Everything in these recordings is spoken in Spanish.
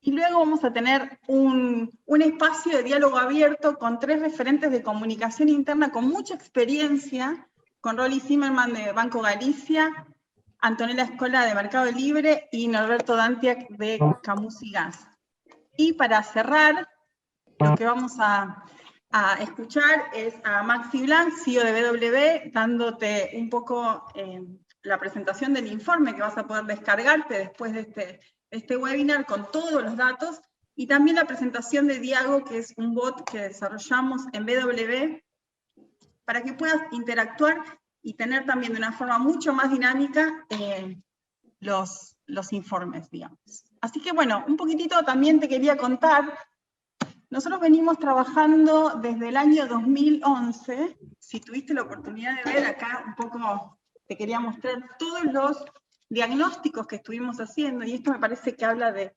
y luego vamos a tener un espacio de diálogo abierto con 3 referentes de comunicación interna con mucha experiencia, con Rolly Zimmerman de Banco Galicia, Antonella Escola de Mercado Libre y Norberto Dantiak de Camus y Gas. Y para cerrar, lo que vamos a escuchar es a Maxi Blanc, CEO de BW, dándote un poco la presentación del informe que vas a poder descargarte después de este webinar con todos los datos, y también la presentación de Diago, que es un bot que desarrollamos en BW, para que puedas interactuar y tener también de una forma mucho más dinámica los informes, digamos. Así que bueno, un poquitito también te quería contar. Nosotros venimos trabajando desde el año 2011, si tuviste la oportunidad de ver acá un poco, te quería mostrar todos los diagnósticos que estuvimos haciendo, y esto me parece que habla de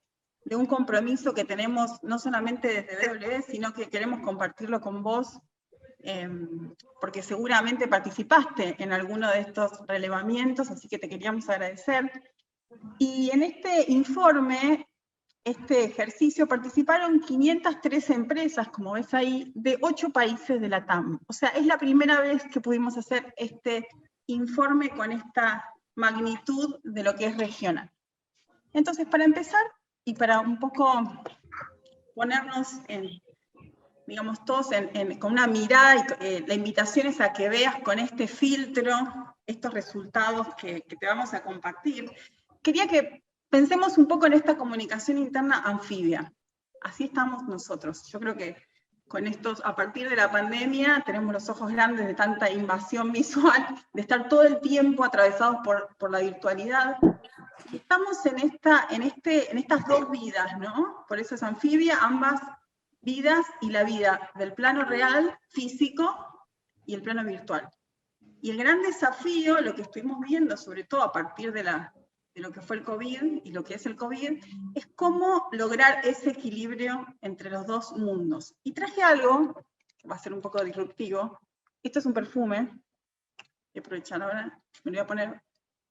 un compromiso que tenemos no solamente desde BW, sino que queremos compartirlo con vos, porque seguramente participaste en alguno de estos relevamientos, así que te queríamos agradecer. Y en este informe, este ejercicio, participaron 503 empresas, como ves ahí, de 8 países de la TAM. O sea, es la primera vez que pudimos hacer este informe con esta magnitud de lo que es regional. Entonces, para empezar, y para un poco ponernos digamos, todos con una mirada, y la invitación es a que veas con este filtro estos resultados que te vamos a compartir. Quería que pensemos un poco en esta comunicación interna anfibia. Así estamos nosotros. Yo creo que con estos, a partir de la pandemia, tenemos los ojos grandes de tanta invasión visual, de estar todo el tiempo atravesados por la virtualidad. Estamos en estas dos vidas, ¿no? Por eso es anfibia, ambas vidas, y la vida del plano real, físico, y el plano virtual. Y el gran desafío, lo que estuvimos viendo, sobre todo a partir de lo que fue el COVID y lo que es el COVID, es cómo lograr ese equilibrio entre los dos mundos. Y traje algo, que va a ser un poco disruptivo. Esto es un perfume. Voy a aprovechar ahora, me lo voy a poner.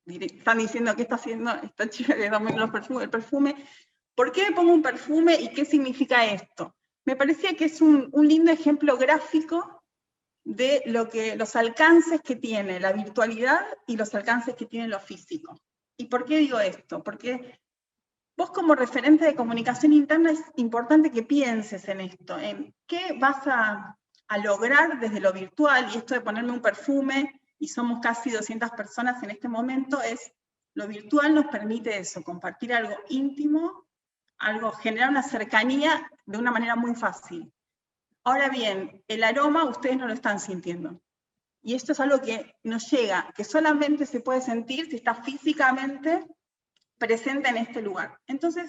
Están diciendo qué está haciendo esta chica que dame el perfume. ¿Por qué me pongo un perfume y qué significa esto? Me parecía que es un lindo ejemplo gráfico de los alcances que tiene la virtualidad y los alcances que tiene lo físico. ¿Y por qué digo esto? Porque vos, como referente de comunicación interna, es importante que pienses en esto, en qué vas a lograr desde lo virtual. Y esto de ponerme un perfume, y somos casi 200 personas en este momento, lo virtual nos permite eso, compartir algo íntimo, generar una cercanía de una manera muy fácil. Ahora bien, el aroma ustedes no lo están sintiendo. Y esto es algo que nos llega, que solamente se puede sentir si está físicamente presente en este lugar. Entonces,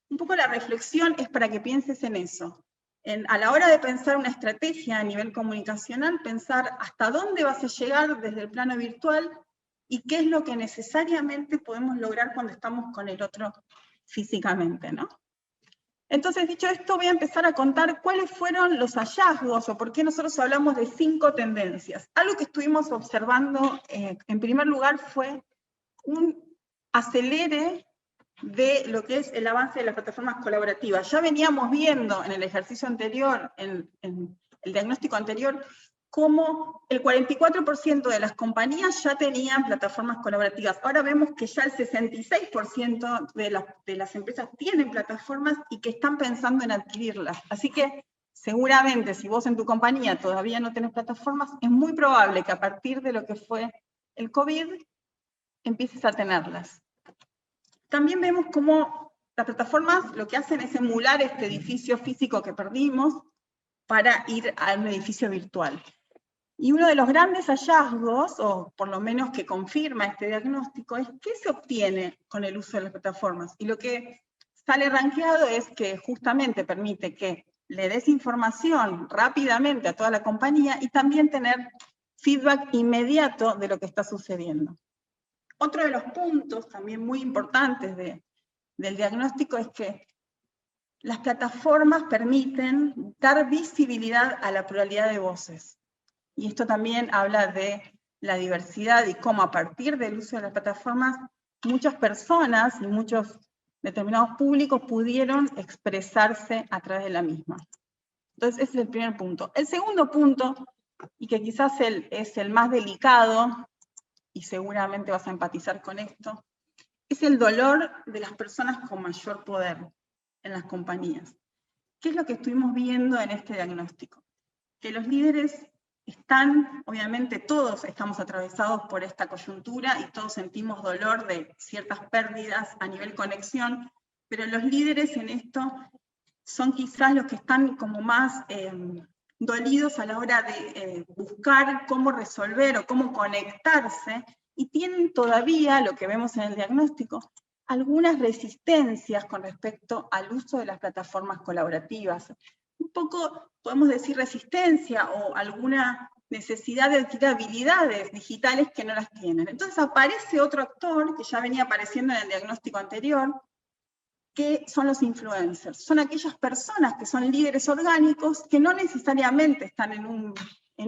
un poco la reflexión es para que pienses en eso. A la hora de pensar una estrategia a nivel comunicacional, pensar hasta dónde vas a llegar desde el plano virtual y qué es lo que necesariamente podemos lograr cuando estamos con el otro físicamente, ¿no? Entonces, dicho esto, voy a empezar a contar cuáles fueron los hallazgos, o por qué nosotros hablamos de 5 tendencias. Algo que estuvimos observando, en primer lugar, fue un acelere de lo que es el avance de las plataformas colaborativas. Ya veníamos viendo en el ejercicio anterior, en el diagnóstico anterior, cómo el 44% de las compañías ya tenían plataformas colaborativas. Ahora vemos que ya el 66% de las empresas tienen plataformas y que están pensando en adquirirlas. Así que seguramente, si vos en tu compañía todavía no tenés plataformas, es muy probable que a partir de lo que fue el COVID, empieces a tenerlas. También vemos cómo las plataformas lo que hacen es emular este edificio físico que perdimos para ir a un edificio virtual. Y uno de los grandes hallazgos, o por lo menos que confirma este diagnóstico, es qué se obtiene con el uso de las plataformas. Y lo que sale rankeado es que justamente permite que le des información rápidamente a toda la compañía y también tener feedback inmediato de lo que está sucediendo. Otro de los puntos también muy importantes del diagnóstico es que las plataformas permiten dar visibilidad a la pluralidad de voces. Y esto también habla de la diversidad y cómo, a partir del uso de las plataformas, muchas personas y muchos determinados públicos pudieron expresarse a través de la misma. Entonces, ese es el primer punto. El segundo punto, y que quizás es el más delicado, y seguramente vas a empatizar con esto, es el dolor de las personas con mayor poder en las compañías. ¿Qué es lo que estuvimos viendo en este diagnóstico? Que los líderes están, obviamente todos estamos atravesados por esta coyuntura y todos sentimos dolor de ciertas pérdidas a nivel conexión, pero los líderes en esto son quizás los que están como más dolidos a la hora de buscar cómo resolver o cómo conectarse, y tienen todavía, lo que vemos en el diagnóstico, algunas resistencias con respecto al uso de las plataformas colaborativas. Un poco, podemos decir, resistencia o alguna necesidad de adquirir habilidades digitales que no las tienen. Entonces aparece otro actor que ya venía apareciendo en el diagnóstico anterior, que son los influencers. Son aquellas personas que son líderes orgánicos que no necesariamente están en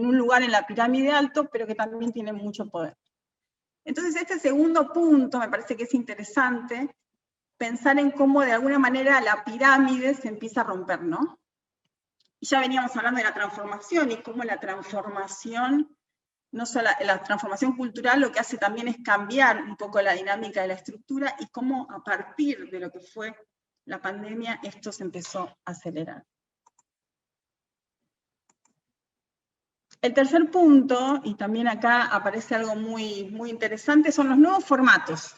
un lugar en la pirámide alto, pero que también tienen mucho poder. Entonces este segundo punto me parece que es interesante, pensar en cómo de alguna manera la pirámide se empieza a romper, ¿no? Y ya veníamos hablando de la transformación y cómo la transformación, no solo la transformación cultural, lo que hace también es cambiar un poco la dinámica de la estructura y cómo a partir de lo que fue la pandemia esto se empezó a acelerar. El tercer punto, y también acá aparece algo muy, muy interesante, son los nuevos formatos.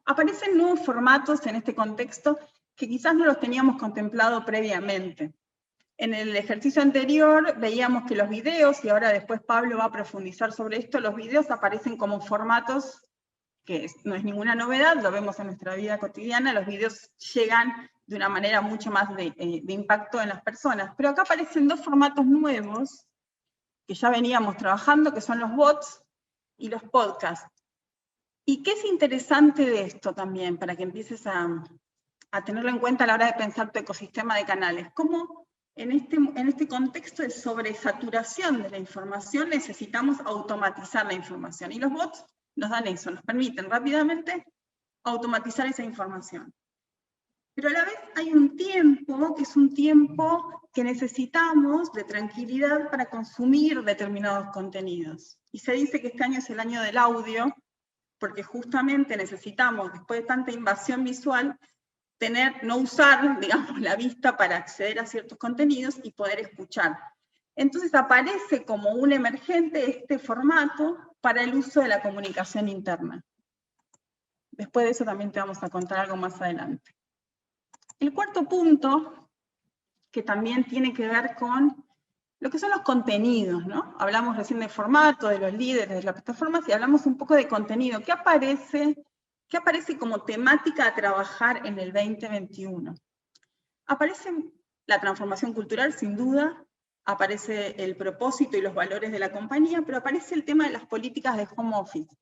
Aparecen nuevos formatos en este contexto que quizás no los teníamos contemplado previamente. En el ejercicio anterior veíamos que los videos, y ahora después Pablo va a profundizar sobre esto, los videos aparecen como formatos que no es ninguna novedad, lo vemos en nuestra vida cotidiana, los videos llegan de una manera mucho más de impacto en las personas. Pero acá aparecen dos formatos nuevos que ya veníamos trabajando, que son los bots y los podcasts. ¿Y qué es interesante de esto también, para que empieces a tenerlo en cuenta a la hora de pensar tu ecosistema de canales? ¿Cómo en este contexto de sobresaturación de la información necesitamos automatizar la información? Y los bots nos dan eso, nos permiten rápidamente automatizar esa información. Pero a la vez hay un tiempo, que es un tiempo que necesitamos de tranquilidad para consumir determinados contenidos. Y se dice que este año es el año del audio, porque justamente necesitamos, después de tanta invasión visual, no usar, digamos, la vista para acceder a ciertos contenidos y poder escuchar. Entonces aparece como un emergente este formato para el uso de la comunicación interna. Después de eso también te vamos a contar algo más adelante. El cuarto punto, que también tiene que ver con lo que son los contenidos, ¿no? Hablamos recién de formato, de los líderes, de las plataformas, y hablamos un poco de contenido. ¿Qué aparece como temática a trabajar en el 2021? Aparece la transformación cultural, sin duda, aparece el propósito y los valores de la compañía, pero aparece el tema de las políticas de home office.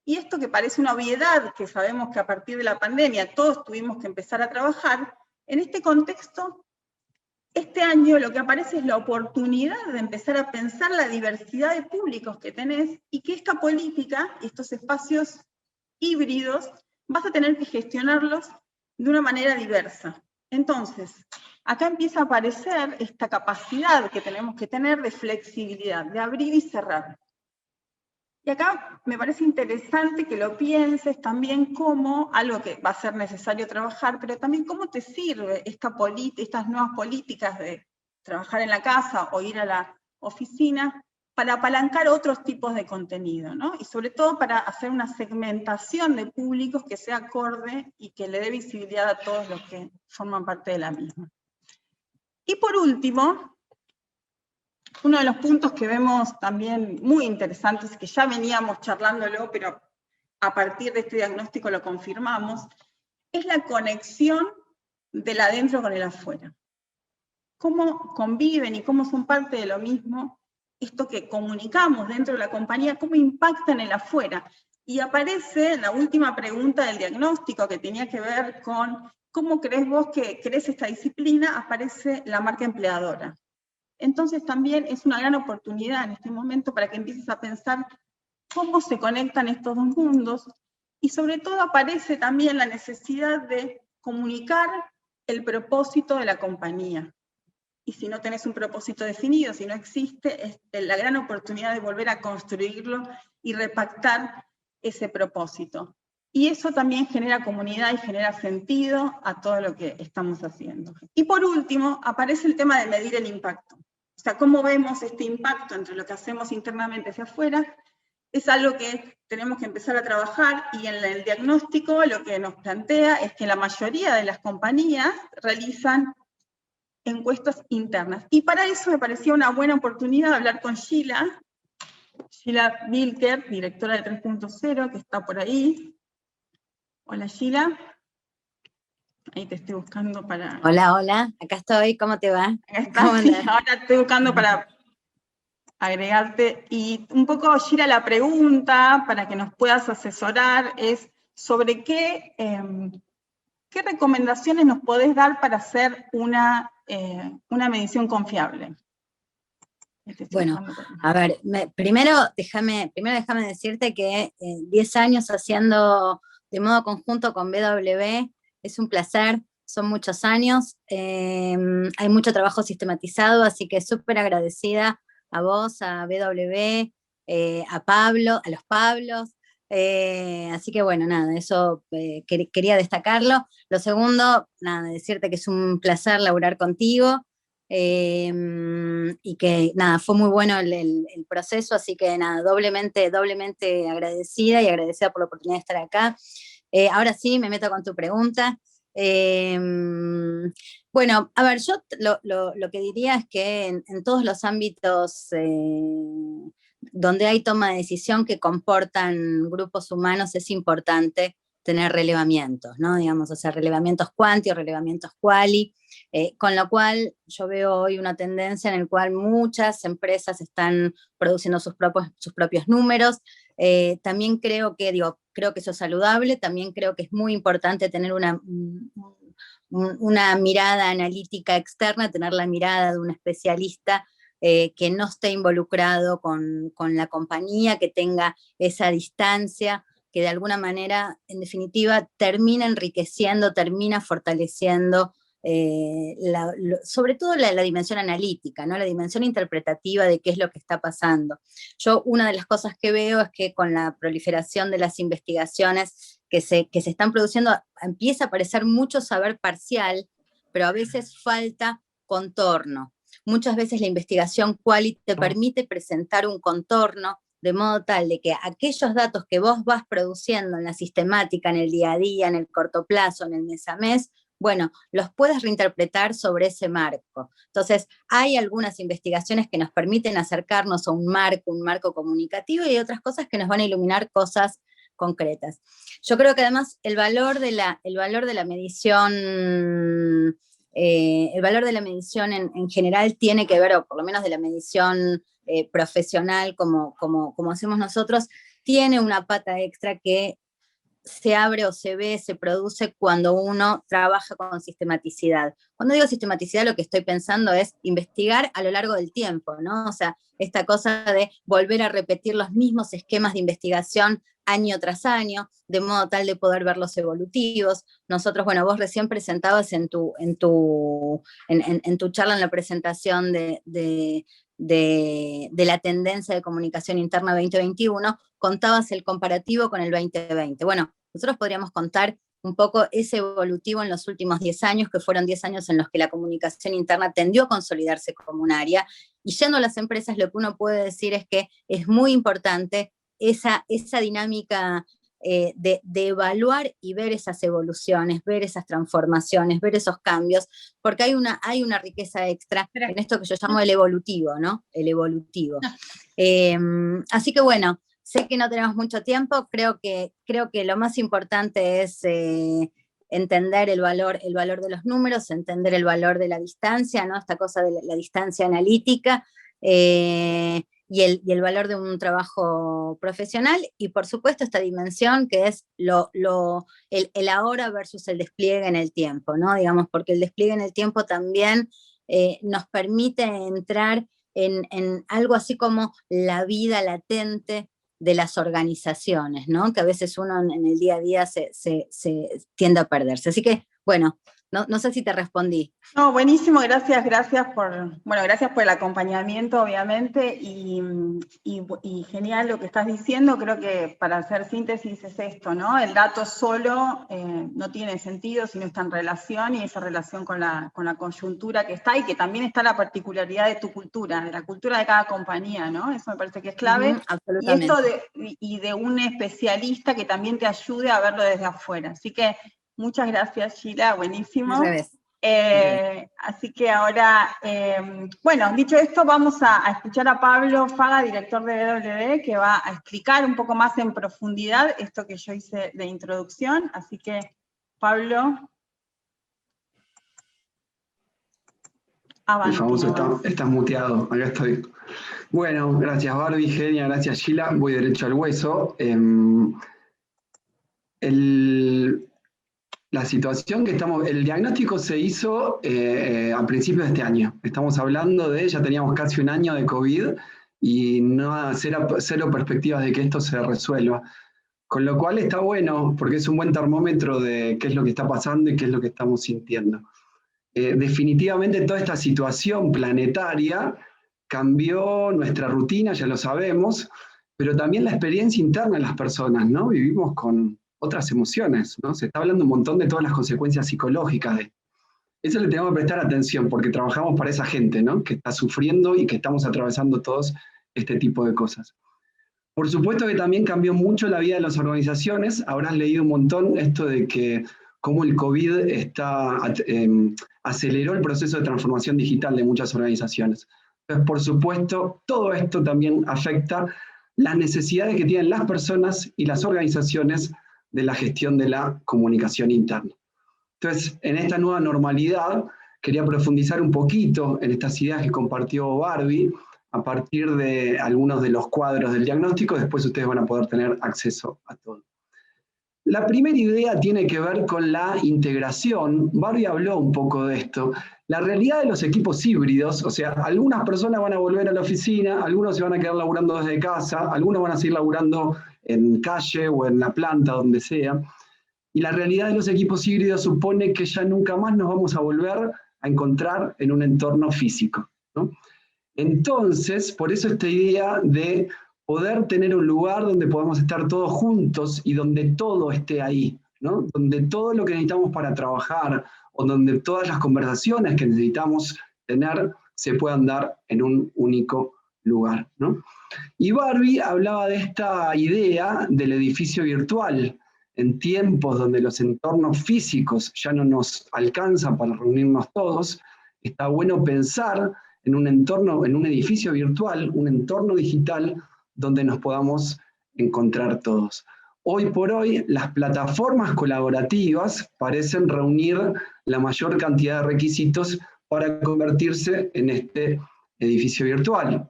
Y esto que parece una obviedad, que sabemos que a partir de la pandemia todos tuvimos que empezar a trabajar, en este contexto, este año lo que aparece es la oportunidad de empezar a pensar la diversidad de públicos que tenés y que esta política, estos espacios híbridos, vas a tener que gestionarlos de una manera diversa. Entonces, acá empieza a aparecer esta capacidad que tenemos que tener de flexibilidad, de abrir y cerrar. Y acá me parece interesante que lo pienses también como algo que va a ser necesario trabajar, pero también cómo te sirve estas nuevas políticas de trabajar en la casa o ir a la oficina para apalancar otros tipos de contenido, ¿no? Y sobre todo para hacer una segmentación de públicos que sea acorde y que le dé visibilidad a todos los que forman parte de la misma. Y por último, uno de los puntos que vemos también muy interesantes, que ya veníamos charlándolo, pero a partir de este diagnóstico lo confirmamos, es la conexión del adentro con el afuera. Cómo conviven y cómo son parte de lo mismo, esto que comunicamos dentro de la compañía, cómo impacta en el afuera. Y aparece la última pregunta del diagnóstico, que tenía que ver con cómo crees vos que crece esta disciplina, aparece la marca empleadora. Entonces también es una gran oportunidad en este momento para que empieces a pensar cómo se conectan estos dos mundos, y sobre todo aparece también la necesidad de comunicar el propósito de la compañía. Y si no tenés un propósito definido, si no existe, es la gran oportunidad de volver a construirlo y repactar ese propósito. Y eso también genera comunidad y genera sentido a todo lo que estamos haciendo. Y por último, aparece el tema de medir el impacto. O sea, cómo vemos este impacto entre lo que hacemos internamente hacia afuera. Es algo que tenemos que empezar a trabajar, y en el diagnóstico lo que nos plantea es que la mayoría de las compañías realizan encuestas internas. Y para eso me parecía una buena oportunidad de hablar con Sheila Wilker, directora de 3.0, que está por ahí. Hola, Sheila. Ahí te estoy buscando para... Hola, hola, acá estoy, ¿cómo te va? Acá estás, sí, ahora estoy buscando para agregarte. Y un poco, Sheila, la pregunta, para que nos puedas asesorar, es sobre qué recomendaciones nos podés dar para hacer una medición confiable. Bueno, a ver, primero déjame decirte que 10 años haciendo de modo conjunto con BW es un placer, son muchos años, hay mucho trabajo sistematizado, así que súper agradecida a vos, a BW, a Pablo, a los Pablos, así que bueno, nada, eso quería destacarlo. Lo segundo, nada, decirte que es un placer laburar contigo. Y que nada, fue muy bueno el proceso, así que nada, doblemente agradecida y agradecida por la oportunidad de estar acá. Ahora sí, me meto con tu pregunta. Bueno, a ver, yo lo que diría es que en todos los ámbitos donde hay toma de decisión que comportan grupos humanos es importante tener relevamientos, ¿no? Digamos, o sea, relevamientos quanti o relevamientos quali, con lo cual yo veo hoy una tendencia en la cual muchas empresas están produciendo sus propios números. También creo que eso es saludable, también creo que es muy importante tener una mirada analítica externa, tener la mirada de un especialista que no esté involucrado con la compañía, que tenga esa distancia, que de alguna manera, en definitiva, termina enriqueciendo, termina fortaleciendo sobre todo la dimensión analítica, ¿no? La dimensión interpretativa de qué es lo que está pasando. Yo una de las cosas que veo es que con la proliferación de las investigaciones que se están produciendo, empieza a aparecer mucho saber parcial, pero a veces falta contorno. Muchas veces la investigación quali te permite presentar un contorno de modo tal de que aquellos datos que vos vas produciendo en la sistemática, en el día a día, en el corto plazo, en el mes a mes, bueno, los puedes reinterpretar sobre ese marco. Entonces, hay algunas investigaciones que nos permiten acercarnos a un marco comunicativo, y hay otras cosas que nos van a iluminar cosas concretas. Yo creo que además el valor de la medición, en general tiene que ver, o por lo menos de la medición profesional como hacemos nosotros, tiene una pata extra que se abre o se ve, se produce cuando uno trabaja con sistematicidad. Cuando digo sistematicidad, lo que estoy pensando es investigar a lo largo del tiempo, ¿no? O sea, esta cosa de volver a repetir los mismos esquemas de investigación año tras año, de modo tal de poder verlos evolutivos. Nosotros, bueno, vos recién presentabas en tu charla, en la presentación de la tendencia de comunicación interna 2021, contabas el comparativo con el 2020. Bueno, nosotros podríamos contar un poco ese evolutivo en los últimos 10 años, que fueron 10 años en los que la comunicación interna tendió a consolidarse como un área, y yendo a las empresas lo que uno puede decir es que es muy importante esa dinámica de evaluar y ver esas evoluciones, ver esas transformaciones, ver esos cambios, porque hay una riqueza extra en esto que yo llamo el evolutivo, ¿no? El evolutivo. Así que bueno, sé que no tenemos mucho tiempo, creo que lo más importante es entender el valor de los números, entender el valor de la distancia, ¿no? Esta cosa de la distancia analítica, y el valor de un trabajo profesional, y por supuesto esta dimensión que es el ahora versus el despliegue en el tiempo, ¿no? Digamos, porque el despliegue en el tiempo también nos permite entrar en algo así como la vida latente de las organizaciones, ¿no? Que a veces uno en el día a día se tiende a perderse. Así que Bueno, no sé si te respondí. No, buenísimo, gracias por el acompañamiento, obviamente, y genial lo que estás diciendo. Creo que para hacer síntesis es esto, ¿no? El dato solo no tiene sentido si no está en relación, y esa relación con la coyuntura que está, y que también está la particularidad de tu cultura, de la cultura de cada compañía, ¿no? Eso me parece que es clave. Absolutamente. Y esto de un especialista que también te ayude a verlo desde afuera. Así que muchas gracias, Sheila, buenísimo. Al revés. Así que ahora, bueno, dicho esto, vamos a escuchar a Pablo Faga, director de BWD, que va a explicar un poco más en profundidad esto que yo hice de introducción. Así que, Pablo, avanti. El famoso estás muteado, acá estoy. Bueno, gracias Barbie, genia, gracias Sheila, voy derecho al hueso. La situación que estamos, el diagnóstico se hizo a principios de este año. Estamos hablando de, ya teníamos casi un año de COVID y cero perspectivas de que esto se resuelva. Con lo cual está bueno, porque es un buen termómetro de qué es lo que está pasando y qué es lo que estamos sintiendo. Definitivamente toda esta situación planetaria cambió nuestra rutina, ya lo sabemos, pero también la experiencia interna de las personas, ¿no? Vivimos con otras emociones, ¿no? Se está hablando un montón de todas las consecuencias psicológicas de eso. Le tenemos que prestar atención porque trabajamos para esa gente, ¿no? Que está sufriendo y que estamos atravesando todos este tipo de cosas. Por supuesto que también cambió mucho la vida de las organizaciones. Habrás leído un montón esto de que cómo el COVID aceleró el proceso de transformación digital de muchas organizaciones. Entonces, por supuesto, todo esto también afecta las necesidades que tienen las personas y las organizaciones de la gestión de la comunicación interna. Entonces, en esta nueva normalidad, quería profundizar un poquito en estas ideas que compartió Barbie, a partir de algunos de los cuadros del diagnóstico. Después ustedes van a poder tener acceso a todo. La primera idea tiene que ver con la integración. Barbie habló un poco de esto. La realidad de los equipos híbridos, o sea, algunas personas van a volver a la oficina, algunos se van a quedar laburando desde casa, algunos van a seguir laburando en calle o en la planta, donde sea. Y la realidad de los equipos híbridos supone que ya nunca más nos vamos a volver a encontrar en un entorno físico, ¿no? Entonces, por eso esta idea de poder tener un lugar donde podamos estar todos juntos y donde todo esté ahí, ¿no? Donde todo lo que necesitamos para trabajar, o donde todas las conversaciones que necesitamos tener se puedan dar en un único lugar, ¿no? Y Barbie hablaba de esta idea del edificio virtual. En tiempos donde los entornos físicos ya no nos alcanzan para reunirnos todos, está bueno pensar en un entorno, en un edificio virtual, un entorno digital donde nos podamos encontrar todos. Hoy por hoy, las plataformas colaborativas parecen reunir la mayor cantidad de requisitos para convertirse en este edificio virtual.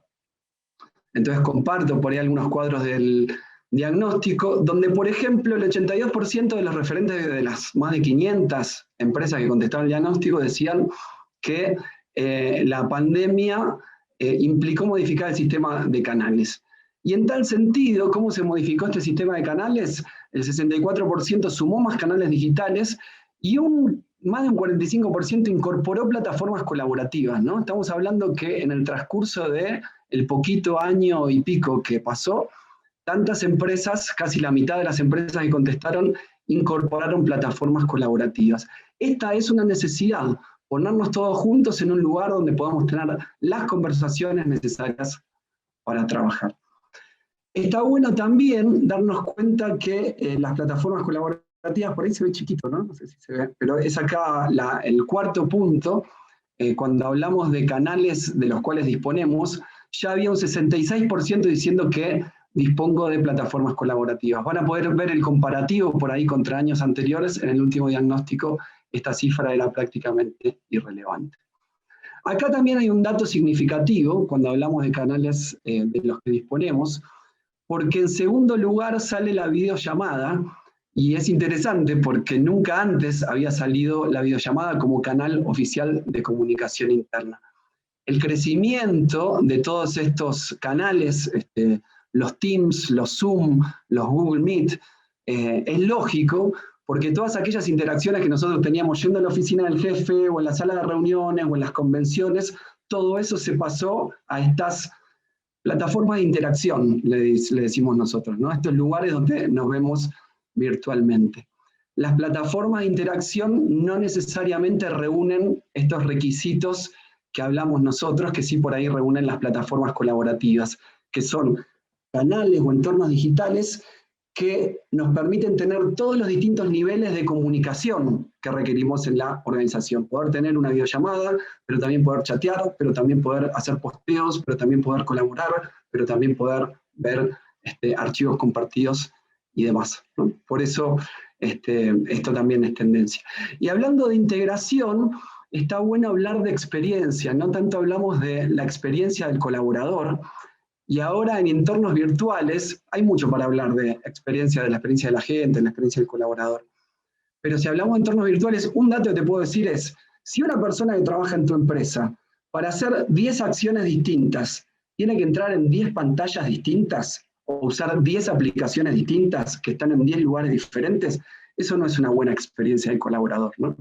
Entonces comparto por ahí algunos cuadros del diagnóstico, donde por ejemplo el 82% de los referentes de las más de 500 empresas que contestaron el diagnóstico decían que la pandemia implicó modificar el sistema de canales. Y en tal sentido, ¿cómo se modificó este sistema de canales? El 64% sumó más canales digitales y más de un 45% incorporó plataformas colaborativas, ¿no? Estamos hablando que en el transcurso del poquito año y pico que pasó, tantas empresas, casi la mitad de las empresas que contestaron, incorporaron plataformas colaborativas. Esta es una necesidad, ponernos todos juntos en un lugar donde podamos tener las conversaciones necesarias para trabajar. Está bueno también darnos cuenta que las plataformas colaborativas, por ahí se ve chiquito, ¿no? No sé si se ve, pero es acá el cuarto punto. Cuando hablamos de canales de los cuales disponemos, ya había un 66% diciendo que dispongo de plataformas colaborativas. Van a poder ver el comparativo por ahí contra años anteriores. En el último diagnóstico esta cifra era prácticamente irrelevante. Acá también hay un dato significativo cuando hablamos de canales de los que disponemos, porque en segundo lugar sale la videollamada, y es interesante porque nunca antes había salido la videollamada como canal oficial de comunicación interna. El crecimiento de todos estos canales, los Teams, los Zoom, los Google Meet, es lógico porque todas aquellas interacciones que nosotros teníamos yendo a la oficina del jefe, o en la sala de reuniones, o en las convenciones, todo eso se pasó a estas plataformas de interacción, le decimos nosotros, ¿no? Estos lugares donde nos vemos virtualmente. Las plataformas de interacción no necesariamente reúnen estos requisitos que hablamos nosotros, que sí por ahí reúnen las plataformas colaborativas, que son canales o entornos digitales que nos permiten tener todos los distintos niveles de comunicación que requerimos en la organización. Poder tener una videollamada, pero también poder chatear, pero también poder hacer posteos, pero también poder colaborar, pero también poder ver archivos compartidos y demás, ¿no? Por eso esto también es tendencia. Y hablando de integración, está bueno hablar de experiencia, no tanto hablamos de la experiencia del colaborador, y ahora en entornos virtuales hay mucho para hablar de la experiencia de la gente, de la experiencia del colaborador. Pero si hablamos de entornos virtuales, un dato que te puedo decir es, si una persona que trabaja en tu empresa, para hacer 10 acciones distintas, tiene que entrar en 10 pantallas distintas, o usar 10 aplicaciones distintas que están en 10 lugares diferentes, eso no es una buena experiencia del colaborador, ¿no?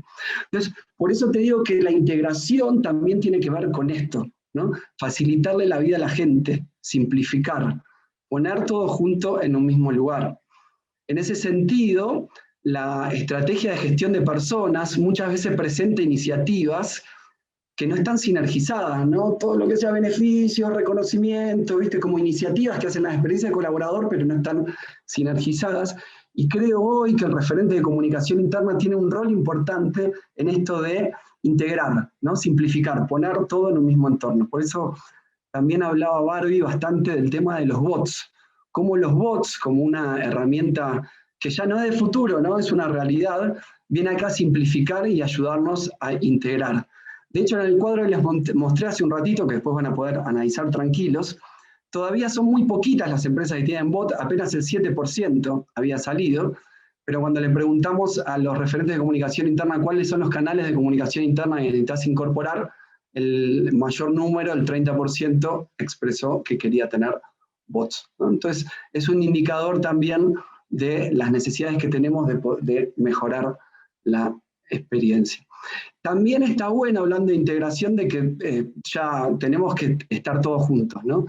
Entonces, por eso te digo que la integración también tiene que ver con esto, ¿no? Facilitarle la vida a la gente, simplificar, poner todo junto en un mismo lugar. En ese sentido, la estrategia de gestión de personas muchas veces presenta iniciativas que no están sinergizadas, ¿no? Todo lo que sea beneficios, reconocimiento, ¿viste? Como iniciativas que hacen la experiencia del colaborador, pero no están sinergizadas. Y creo hoy que el referente de comunicación interna tiene un rol importante en esto de integrar, ¿no? Simplificar, poner todo en un mismo entorno. Por eso también hablaba Barbie bastante del tema de los bots. Cómo los bots, como una herramienta que ya no es de futuro, ¿no? Es una realidad, viene acá a simplificar y ayudarnos a integrar. De hecho, en el cuadro que les mostré hace un ratito, que después van a poder analizar tranquilos, todavía son muy poquitas las empresas que tienen bot, apenas el 7% había salido, pero cuando le preguntamos a los referentes de comunicación interna cuáles son los canales de comunicación interna que necesitas incorporar, el mayor número, el 30%, expresó que quería tener bots, ¿no? Entonces, es un indicador también de las necesidades que tenemos de mejorar la experiencia. También está bueno, hablando de integración, de que ya tenemos que estar todos juntos, ¿no?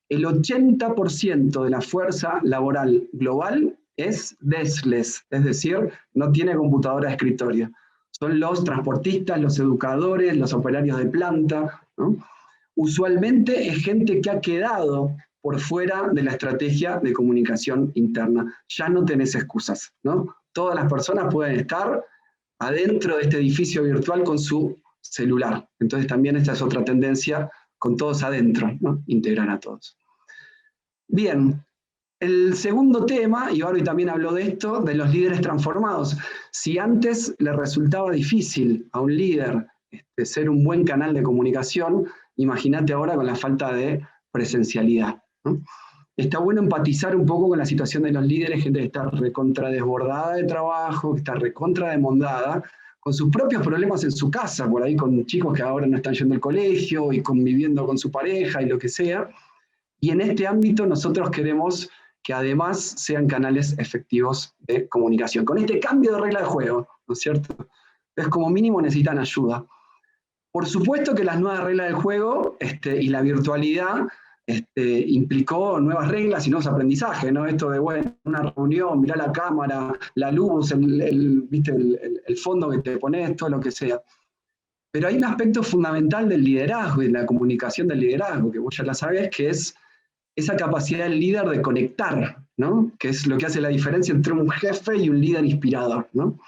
El 80% de la fuerza laboral global es deskless, es decir, no tiene computadora de escritorio. Son los transportistas, los educadores, los operarios de planta, ¿no? Usualmente es gente que ha quedado por fuera de la estrategia de comunicación interna. Ya no tenés excusas, ¿no? Todas las personas pueden estar adentro de este edificio virtual con su celular. Entonces también esta es otra tendencia, con todos adentro, ¿no? Integrar a todos. Bien, el segundo tema, y Barbie también habló de esto, de los líderes transformados. Si antes le resultaba difícil a un líder ser un buen canal de comunicación, imagínate ahora con la falta de presencialidad, ¿no? Está bueno empatizar un poco con la situación de los líderes, gente que está recontra desbordada de trabajo, que está recontra demandada, con sus propios problemas en su casa, por ahí con chicos que ahora no están yendo al colegio y conviviendo con su pareja y lo que sea. Y en este ámbito nosotros queremos que además sean canales efectivos de comunicación. Con este cambio de regla de juego, ¿no es cierto? Entonces, como mínimo necesitan ayuda. Por supuesto que las nuevas reglas del juego y la virtualidad implicó nuevas reglas y nuevos aprendizajes, ¿no? Esto de, bueno, una reunión, mirá la cámara, la luz, el fondo que te pones, todo lo que sea. Pero hay un aspecto fundamental del liderazgo y de la comunicación del liderazgo, que vos ya la sabés, que es esa capacidad del líder de conectar, ¿no? Que es lo que hace la diferencia entre un jefe y un líder inspirador, ¿no?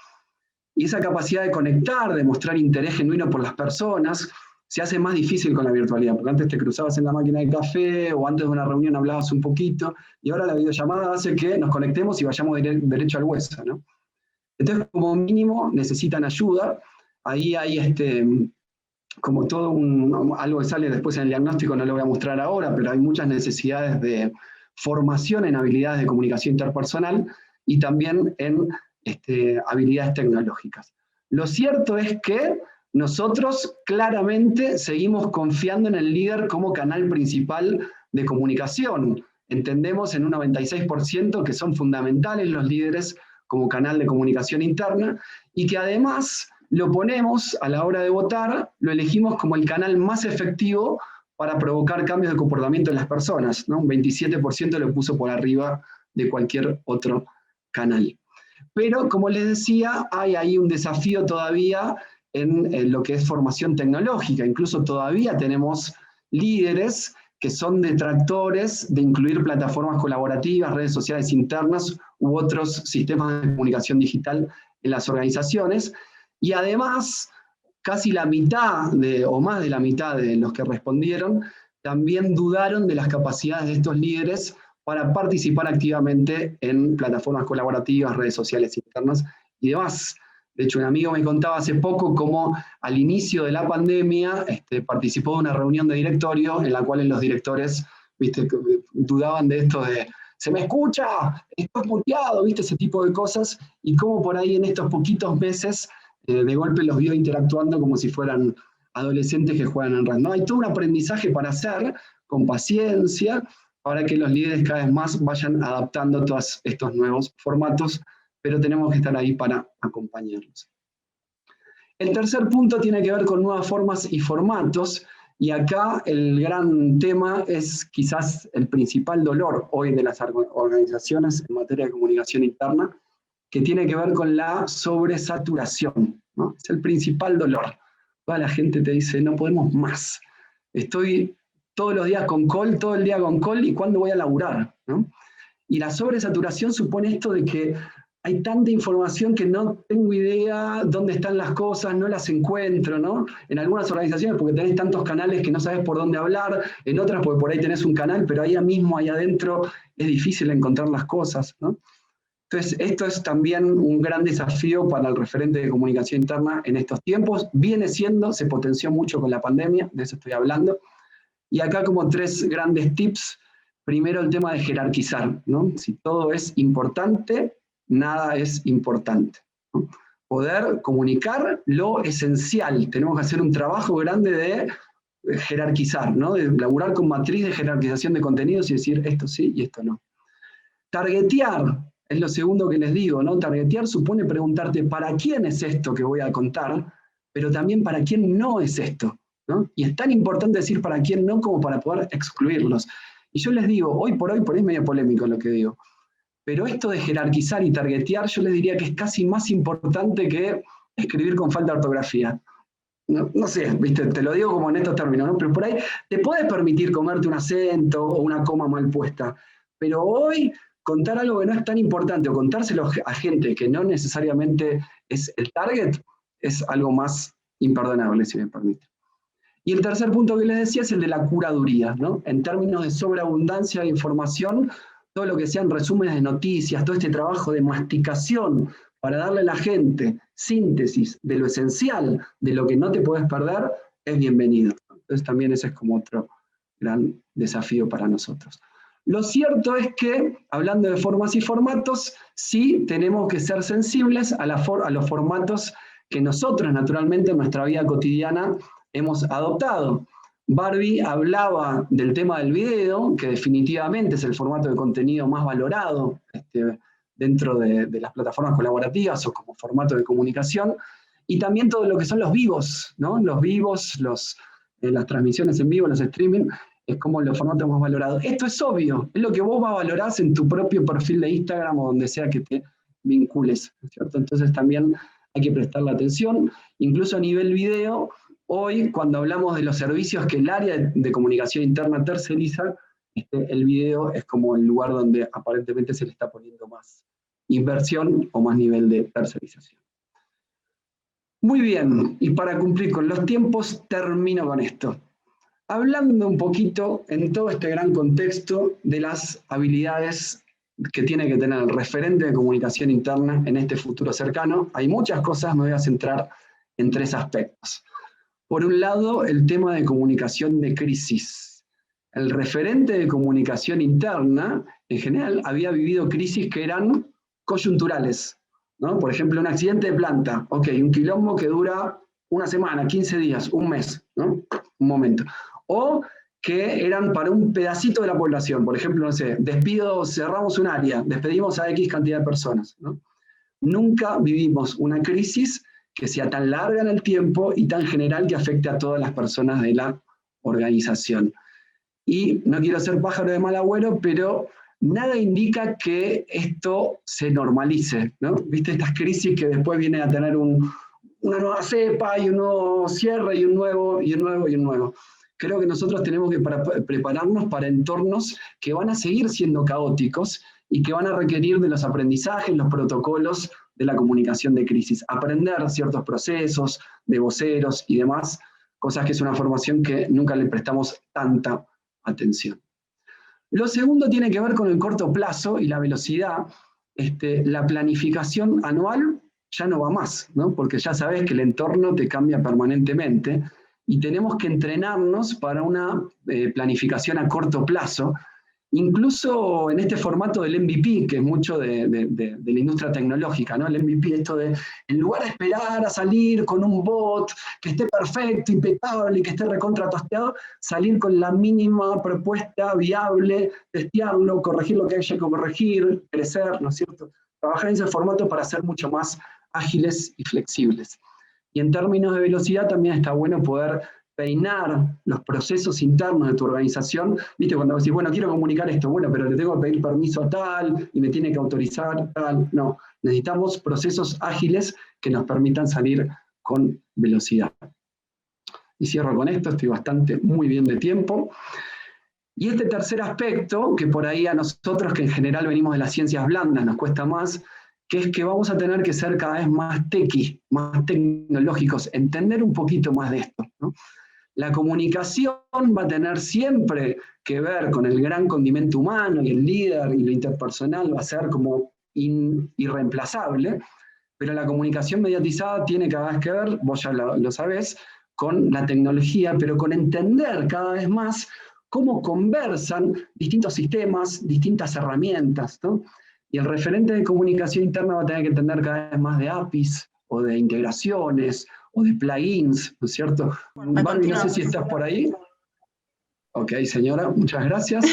Y esa capacidad de conectar, de mostrar interés genuino por las personas, se hace más difícil con la virtualidad, porque antes te cruzabas en la máquina de café, o antes de una reunión hablabas un poquito, y ahora la videollamada hace que nos conectemos y vayamos derecho al hueso, ¿no? Entonces, como mínimo, necesitan ayuda. Ahí hay como todo algo que sale después en el diagnóstico, no lo voy a mostrar ahora, pero hay muchas necesidades de formación en habilidades de comunicación interpersonal y también en habilidades tecnológicas. Lo cierto es que nosotros claramente seguimos confiando en el líder como canal principal de comunicación. Entendemos en un 96% que son fundamentales los líderes como canal de comunicación interna, y que además lo ponemos a la hora de votar, lo elegimos como el canal más efectivo para provocar cambios de comportamiento en las personas, ¿no? Un 27% lo puso por arriba de cualquier otro canal. Pero, como les decía, hay ahí un desafío todavía en lo que es formación tecnológica. Incluso todavía tenemos líderes que son detractores de incluir plataformas colaborativas, redes sociales internas u otros sistemas de comunicación digital en las organizaciones. Y además, casi la mitad, o más de la mitad de los que respondieron, también dudaron de las capacidades de estos líderes para participar activamente en plataformas colaborativas, redes sociales internas y demás. De hecho, un amigo me contaba hace poco cómo al inicio de la pandemia participó de una reunión de directorio en la cual los directores dudaban de esto de ¿se me escucha? ¿Estás muteado? ¿Viste? Ese tipo de cosas, y cómo por ahí en estos poquitos meses de golpe los vio interactuando como si fueran adolescentes que juegan en red, ¿no? Hay todo un aprendizaje para hacer, con paciencia, para que los líderes cada vez más vayan adaptando todos estos nuevos formatos, pero tenemos que estar ahí para acompañarlos. El tercer punto tiene que ver con nuevas formas y formatos, y acá el gran tema es quizás el principal dolor hoy de las organizaciones en materia de comunicación interna, que tiene que ver con la sobresaturación, ¿no? Es el principal dolor. Toda la gente te dice, no podemos más. Estoy todos los días con call, todo el día con call, ¿y cuándo voy a laburar? ¿No? Y la sobresaturación supone esto de que hay tanta información que no tengo idea dónde están las cosas, no las encuentro, ¿no? En algunas organizaciones porque tenés tantos canales que no sabes por dónde hablar, en otras porque por ahí tenés un canal, pero ahí mismo, ahí adentro, es difícil encontrar las cosas, ¿no? Entonces, esto es también un gran desafío para el referente de comunicación interna en estos tiempos. Viene siendo, se potenció mucho con la pandemia, de eso estoy hablando. Y acá como 3 grandes tips. Primero, el tema de jerarquizar, ¿no? Si todo es importante, nada es importante, ¿no? Poder comunicar lo esencial. Tenemos que hacer un trabajo grande de jerarquizar, ¿no? De laburar con matriz de jerarquización de contenidos y decir esto sí y esto no. Targetear es lo segundo que les digo, ¿no? Targetear supone preguntarte para quién es esto que voy a contar, pero también para quién no es esto, ¿no? Y es tan importante decir para quién no como para poder excluirlos. Y yo les digo, hoy por ahí es medio polémico lo que digo, pero esto de jerarquizar y targetear yo les diría que es casi más importante que escribir con falta de ortografía. No sé, ¿viste? Te lo digo como en estos términos, ¿no? Pero por ahí te puedes permitir comerte un acento o una coma mal puesta, pero hoy contar algo que no es tan importante o contárselo a gente que no necesariamente es el target es algo más imperdonable, si me permite. Y el tercer punto que les decía es el de la curaduría, ¿no? En términos de sobreabundancia de información, todo lo que sean resúmenes de noticias, todo este trabajo de masticación para darle a la gente síntesis de lo esencial, de lo que no te puedes perder, es bienvenido. Entonces también ese es como otro gran desafío para nosotros. Lo cierto es que, hablando de formas y formatos, sí tenemos que ser sensibles a los formatos que nosotros, naturalmente, en nuestra vida cotidiana hemos adoptado. Barbie hablaba del tema del video, que definitivamente es el formato de contenido más valorado dentro de las plataformas colaborativas o como formato de comunicación, y también todo lo que son los vivos, ¿no? Los vivos, las transmisiones en vivo, los streaming, es como los formatos más valorados. Esto es obvio, es lo que vos valorás en tu propio perfil de Instagram o donde sea que te vincules, ¿cierto? Entonces también hay que prestarle atención, incluso a nivel video. Hoy, cuando hablamos de los servicios que el área de comunicación interna terceriza, el video es como el lugar donde aparentemente se le está poniendo más inversión o más nivel de tercerización. Muy bien, y para cumplir con los tiempos, termino con esto. Hablando un poquito en todo este gran contexto de las habilidades que tiene que tener el referente de comunicación interna en este futuro cercano, hay muchas cosas, me voy a centrar en 3 aspectos. Por un lado, el tema de comunicación de crisis. El referente de comunicación interna, en general, había vivido crisis que eran coyunturales, ¿no? Por ejemplo, un accidente de planta, ok, un quilombo que dura una semana, 15 días, un mes, ¿no? Un momento. O que eran para un pedacito de la población, por ejemplo, no sé, despido, cerramos un área, despedimos a X cantidad de personas, ¿no? Nunca vivimos una crisis que sea tan larga en el tiempo y tan general que afecte a todas las personas de la organización. Y no quiero ser pájaro de mal agüero, pero nada indica que esto se normalice, ¿no? ¿Viste estas crisis que después vienen a tener una nueva cepa y un nuevo cierre y un nuevo y un nuevo y un nuevo? Creo que nosotros tenemos que prepararnos para entornos que van a seguir siendo caóticos y que van a requerir de los aprendizajes, los protocolos de la comunicación de crisis. Aprender ciertos procesos de voceros y demás, cosas que es una formación que nunca le prestamos tanta atención. Lo segundo tiene que ver con el corto plazo y la velocidad. La planificación anual ya no va más, ¿no? Porque ya sabes que el entorno te cambia permanentemente y tenemos que entrenarnos para una planificación a corto plazo, incluso en este formato del MVP, que es mucho de la industria tecnológica, ¿no? El MVP, esto de, en lugar de esperar a salir con un bot que esté perfecto, impecable y que esté recontratosteado, salir con la mínima propuesta viable, testearlo, corregir lo que haya que corregir, crecer, ¿no es cierto? Trabajar en ese formato para ser mucho más ágiles y flexibles. Y en términos de velocidad también está bueno poder peinar los procesos internos de tu organización. ¿Viste? Cuando decís, bueno, quiero comunicar esto, bueno, pero le tengo que pedir permiso a tal y me tiene que autorizar tal. No, necesitamos procesos ágiles que nos permitan salir con velocidad. Y cierro con esto, estoy muy bien de tiempo. Y este tercer aspecto, que por ahí a nosotros que en general venimos de las ciencias blandas nos cuesta más, que es que vamos a tener que ser cada vez más tequis, más tecnológicos, entender un poquito más de esto, ¿no? La comunicación va a tener siempre que ver con el gran condimento humano y el líder y lo interpersonal va a ser como irreemplazable, pero la comunicación mediatizada tiene cada vez que ver, vos ya lo sabés, con la tecnología, pero con entender cada vez más cómo conversan distintos sistemas, distintas herramientas, ¿no? Y el referente de comunicación interna va a tener que entender cada vez más de APIs o de integraciones o de plugins, ¿no es cierto? Barbie, no sé si estás por ahí. Ok, señora, muchas gracias.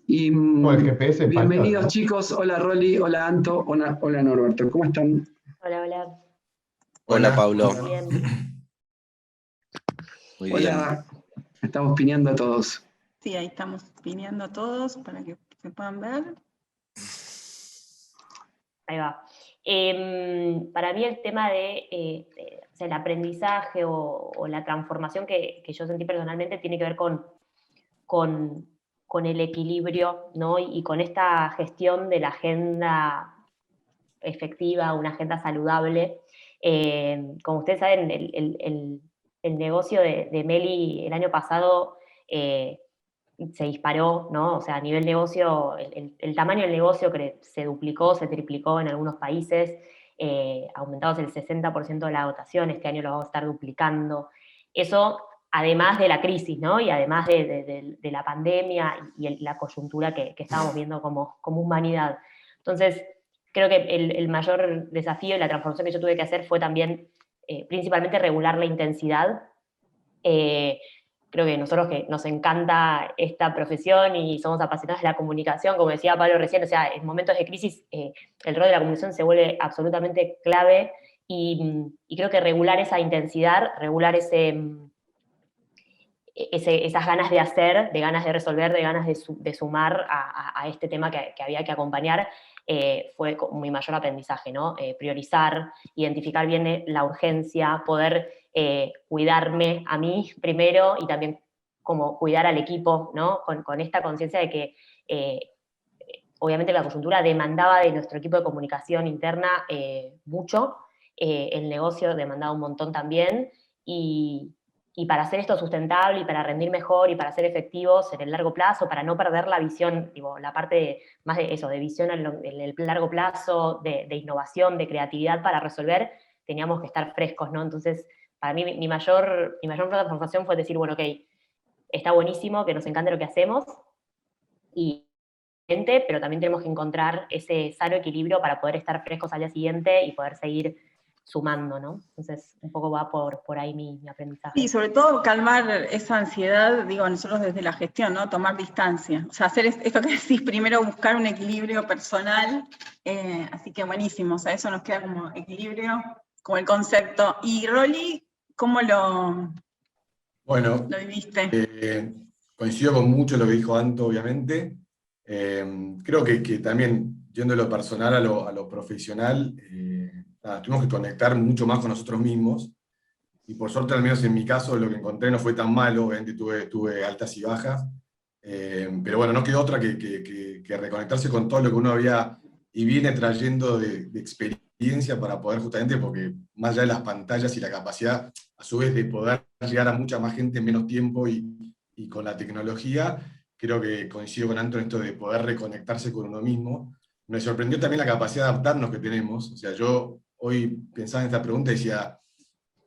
Y el GPS bienvenidos falta, ¿no? Chicos, hola Rolly, hola Anto, hola Norberto, ¿cómo están? Hola, hola. Hola, Paulo. Muy bien. Muy bien. Hola, estamos pineando a todos. Sí, ahí estamos pineando a todos para que se puedan ver. Ahí va. Para mí el tema de o sea, el aprendizaje o la transformación que yo sentí personalmente tiene que ver con el equilibrio, ¿no? Y con esta gestión de la agenda efectiva, una agenda saludable. Como ustedes saben, el negocio de Meli el año pasado se disparó, ¿no? O sea, a nivel negocio, el tamaño del negocio se duplicó, se triplicó en algunos países, aumentados el 60% de la dotación, este año lo vamos a estar duplicando. Eso, además de la crisis, ¿no? Y además de la pandemia y la coyuntura que estábamos viendo como humanidad. Entonces, creo que el mayor desafío y la transformación que yo tuve que hacer fue también, principalmente, regular la intensidad. Creo que nosotros que nos encanta esta profesión y somos apasionados de la comunicación, como decía Pablo recién, o sea, en momentos de crisis el rol de la comunicación se vuelve absolutamente clave y creo que regular esa intensidad, regular esas ganas de hacer, de ganas de resolver, de ganas de sumar a este tema que había que acompañar, fue mi mayor aprendizaje, ¿no? Priorizar, identificar bien la urgencia, poder cuidarme a mí primero y también como cuidar al equipo, ¿no? Con esta conciencia de que obviamente la coyuntura demandaba de nuestro equipo de comunicación interna mucho, el negocio demandaba un montón también, y para hacer esto sustentable y para rendir mejor y para ser efectivos en el largo plazo, para no perder la visión, digo, la parte más de eso, de visión en el largo plazo, de innovación, de creatividad para resolver, teníamos que estar frescos, ¿no? Entonces, para mí mi mayor transformación fue decir, bueno, ok, está buenísimo, que nos encanta lo que hacemos, pero también tenemos que encontrar ese sano equilibrio para poder estar frescos al día siguiente y poder seguir sumando, ¿no? Entonces, un poco va por ahí mi aprendizaje. Y sobre todo calmar esa ansiedad, digo, nosotros desde la gestión, ¿no? Tomar distancia. O sea, hacer esto que decís, primero buscar un equilibrio personal, así que buenísimo, o sea, eso nos queda como equilibrio, como el concepto. Y Rolly, ¿cómo lo viviste? Coincido con mucho lo que dijo Anto, obviamente. Creo que también, yendo de lo personal a lo profesional, tuvimos que conectar mucho más con nosotros mismos. Y por suerte, al menos en mi caso, lo que encontré no fue tan malo. Obviamente tuve altas y bajas. Pero bueno, no quedó otra que reconectarse con todo lo que uno había y viene trayendo de experiencia para poder justamente, porque más allá de las pantallas y la capacidad, a su vez, de poder llegar a mucha más gente en menos tiempo y con la tecnología, creo que coincido con Anto en esto de poder reconectarse con uno mismo. Me sorprendió también la capacidad de adaptarnos que tenemos. O sea, yo hoy pensaba en esta pregunta y decía,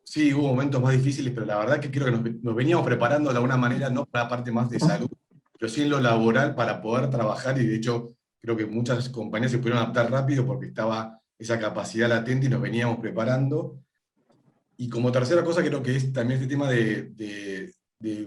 sí, hubo momentos más difíciles, pero la verdad que creo que nos veníamos preparando de alguna manera, no para la parte más de salud, pero sí en lo laboral para poder trabajar, y de hecho creo que muchas compañías se pudieron adaptar rápido porque estaba esa capacidad latente y nos veníamos preparando. Y como tercera cosa creo que es también este tema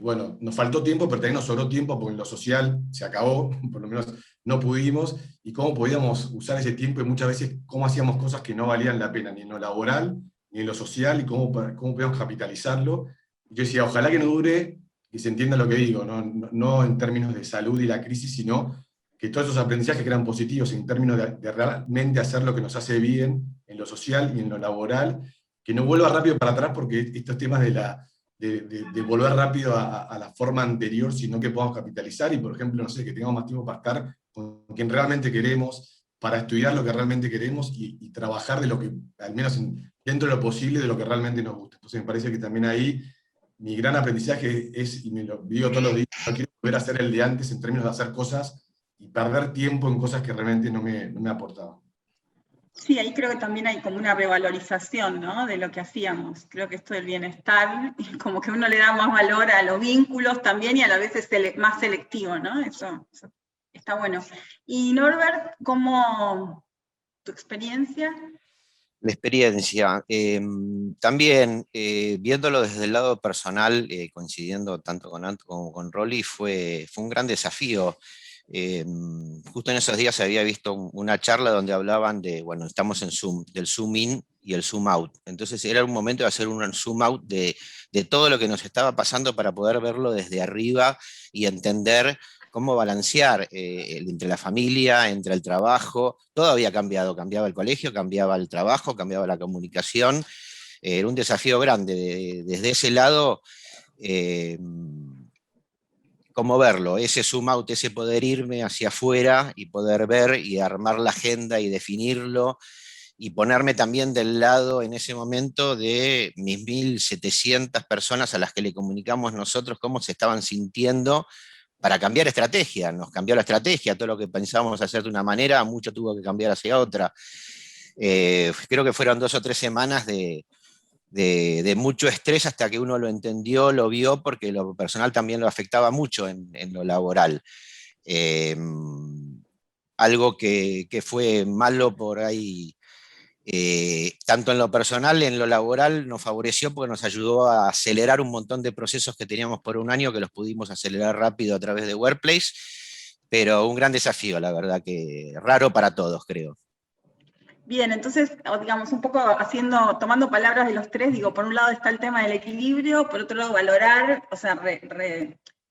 bueno, nos faltó tiempo, pero también nos sobró tiempo porque en lo social se acabó, por lo menos no pudimos, y cómo podíamos usar ese tiempo y muchas veces cómo hacíamos cosas que no valían la pena, ni en lo laboral, ni en lo social, y cómo podíamos capitalizarlo. Y yo decía, ojalá que no dure, y se entienda lo que digo, no en términos de salud y la crisis, sino que todos esos aprendizajes que eran positivos en términos de realmente hacer lo que nos hace bien en lo social y en lo laboral, que no vuelva rápido para atrás, porque estos temas de volver rápido a la forma anterior, sino que podamos capitalizar y, por ejemplo, no sé, que tengamos más tiempo para estar con quien realmente queremos, para estudiar lo que realmente queremos y trabajar de lo que, al menos dentro de lo posible, de lo que realmente nos gusta. Entonces me parece que también ahí mi gran aprendizaje es, y me lo digo todos los días, no quiero volver a hacer el de antes en términos de hacer cosas y perder tiempo en cosas que realmente no me aportaban. Sí, ahí creo que también hay como una revalorización, ¿no? De lo que hacíamos. Creo que esto del bienestar, como que uno le da más valor a los vínculos también y a la vez es más selectivo, ¿no? Eso está bueno. Y Norbert, ¿cómo tu experiencia? La experiencia. También, viéndolo desde el lado personal, coincidiendo tanto con Anto como con Rolly, fue un gran desafío. Justo en esos días había visto una charla donde hablaban de, bueno, estamos en Zoom, del zoom in y el zoom out. Entonces era un momento de hacer un zoom out de todo lo que nos estaba pasando para poder verlo desde arriba y entender cómo balancear entre la familia, entre el trabajo. Todo había cambiado, cambiaba el colegio, cambiaba el trabajo, cambiaba la comunicación. Era un desafío grande. Desde ese lado, cómo verlo, ese zoom out, ese poder irme hacia afuera y poder ver y armar la agenda y definirlo, y ponerme también del lado en ese momento de mis 1.700 personas a las que le comunicamos nosotros cómo se estaban sintiendo para cambiar estrategia. Nos cambió la estrategia, todo lo que pensábamos hacer de una manera, mucho tuvo que cambiar hacia otra. Creo que fueron 2 o 3 semanas de mucho estrés hasta que uno lo entendió, lo vio, porque lo personal también lo afectaba mucho en lo laboral. Algo que fue malo por ahí, tanto en lo personal, en lo laboral, nos favoreció porque nos ayudó a acelerar un montón de procesos que teníamos por un año, que los pudimos acelerar rápido a través de Workplace, pero un gran desafío, la verdad, que raro para todos, creo. Bien, entonces, digamos, un poco tomando palabras de los tres, digo, por un lado está el tema del equilibrio, por otro lado valorar, o sea,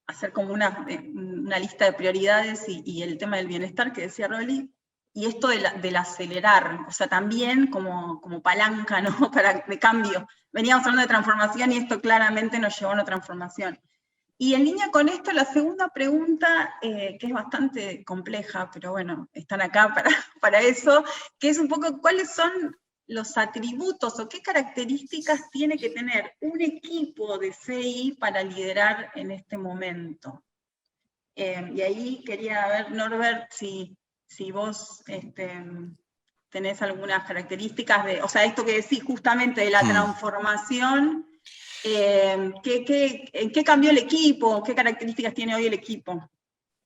hacer como una lista de prioridades y el tema del bienestar que decía Rolly, y esto del acelerar, o sea, también como palanca, ¿no? De cambio. Veníamos hablando de transformación y esto claramente nos llevó a una transformación. Y en línea con esto, la segunda pregunta, que es bastante compleja, pero bueno, están acá para eso, que es un poco cuáles son los atributos o qué características tiene que tener un equipo de CI para liderar en este momento. Y ahí quería ver, Norbert, si vos tenés algunas características o sea, esto que decís justamente de la transformación. ¿En qué cambió el equipo? ¿Qué características tiene hoy el equipo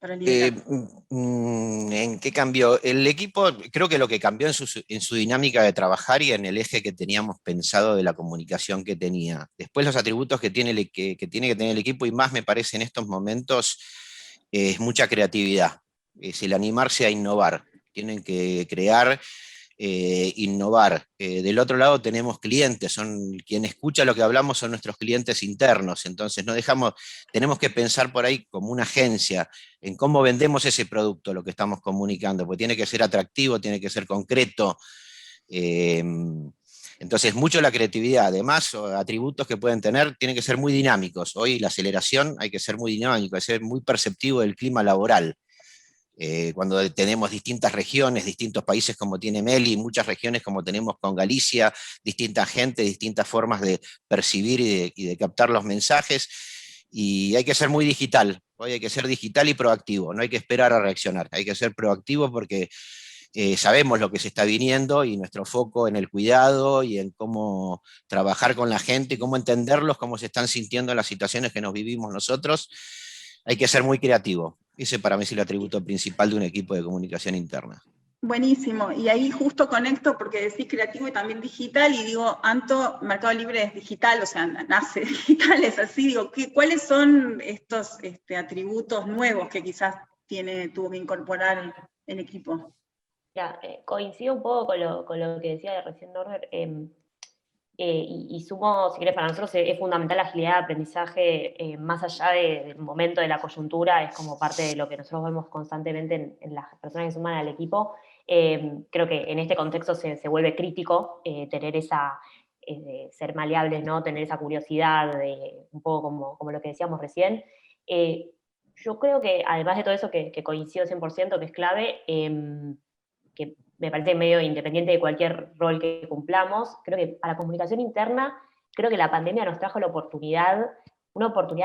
para liderar? ¿En qué cambió? El equipo, creo que lo que cambió en su dinámica de trabajar y en el eje que teníamos pensado de la comunicación que tenía. Después los atributos que tiene que tiene que tener el equipo, y más me parece en estos momentos, es mucha creatividad. Es el animarse a innovar. Tienen que crear, innovar. Del otro lado tenemos clientes, quien escucha lo que hablamos son nuestros clientes internos, entonces tenemos que pensar por ahí como una agencia, en cómo vendemos ese producto, lo que estamos comunicando, porque tiene que ser atractivo, tiene que ser concreto. Entonces, mucho la creatividad, además, atributos que pueden tener, tienen que ser muy dinámicos. Hoy la aceleración hay que ser muy dinámico, hay que ser muy perceptivo del clima laboral. Cuando tenemos distintas regiones, distintos países como tiene Meli, muchas regiones como tenemos con Galicia, distinta gente, distintas formas de percibir y de captar los mensajes, y hay que ser muy digital. Hoy hay que ser digital y proactivo, no hay que esperar a reaccionar, hay que ser proactivo porque sabemos lo que se está viniendo y nuestro foco en el cuidado y en cómo trabajar con la gente, cómo entenderlos, cómo se están sintiendo en las situaciones que nos vivimos nosotros. Hay que ser muy creativo. Ese para mí es el atributo principal de un equipo de comunicación interna. Buenísimo, y ahí justo conecto porque decís creativo y también digital, y digo, Anto, Mercado Libre es digital, o sea, nace digital, es así, digo, ¿cuáles son estos atributos nuevos que quizás tuvo que incorporar el equipo? Ya, coincido un poco con lo que decía recién Norbert, y sumo, si querés, para nosotros es fundamental la agilidad de aprendizaje, más allá del momento de la coyuntura, es como parte de lo que nosotros vemos constantemente en las personas que suman al equipo. Creo que en este contexto se vuelve crítico tener ser maleables, ¿no? Tener esa curiosidad, un poco como lo que decíamos recién. Yo creo que, además de todo eso que coincido 100%, que es clave, que me parece medio independiente de cualquier rol que cumplamos, creo que para comunicación interna, creo que la pandemia nos trajo una oportunidad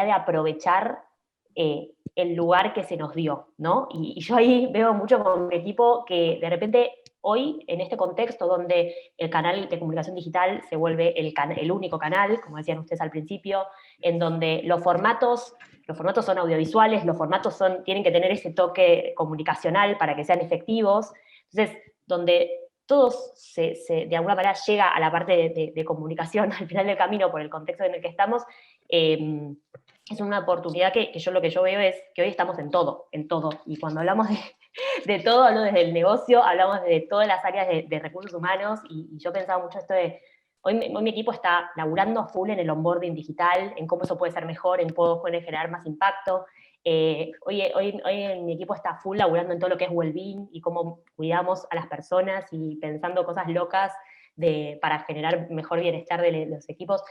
de aprovechar el lugar que se nos dio, ¿no? Y yo ahí veo mucho con mi equipo que de repente hoy, en este contexto donde el canal de comunicación digital se vuelve el único canal, como decían ustedes al principio, en donde los formatos son audiovisuales, los formatos tienen que tener ese toque comunicacional para que sean efectivos. Entonces, donde todos de alguna manera llega a la parte de comunicación al final del camino por el contexto en el que estamos, es una oportunidad que lo que yo veo es que hoy estamos en todo. Y cuando hablamos de todo, hablo desde el negocio, hablamos de todas las áreas de recursos humanos, y yo pensaba mucho esto de, hoy mi equipo está laburando a full en el onboarding digital, en cómo eso puede ser mejor, en cómo puede generar más impacto. Hoy mi equipo está full laburando en todo lo que es well-being y cómo cuidamos a las personas y pensando cosas locas para generar mejor bienestar de los equipos.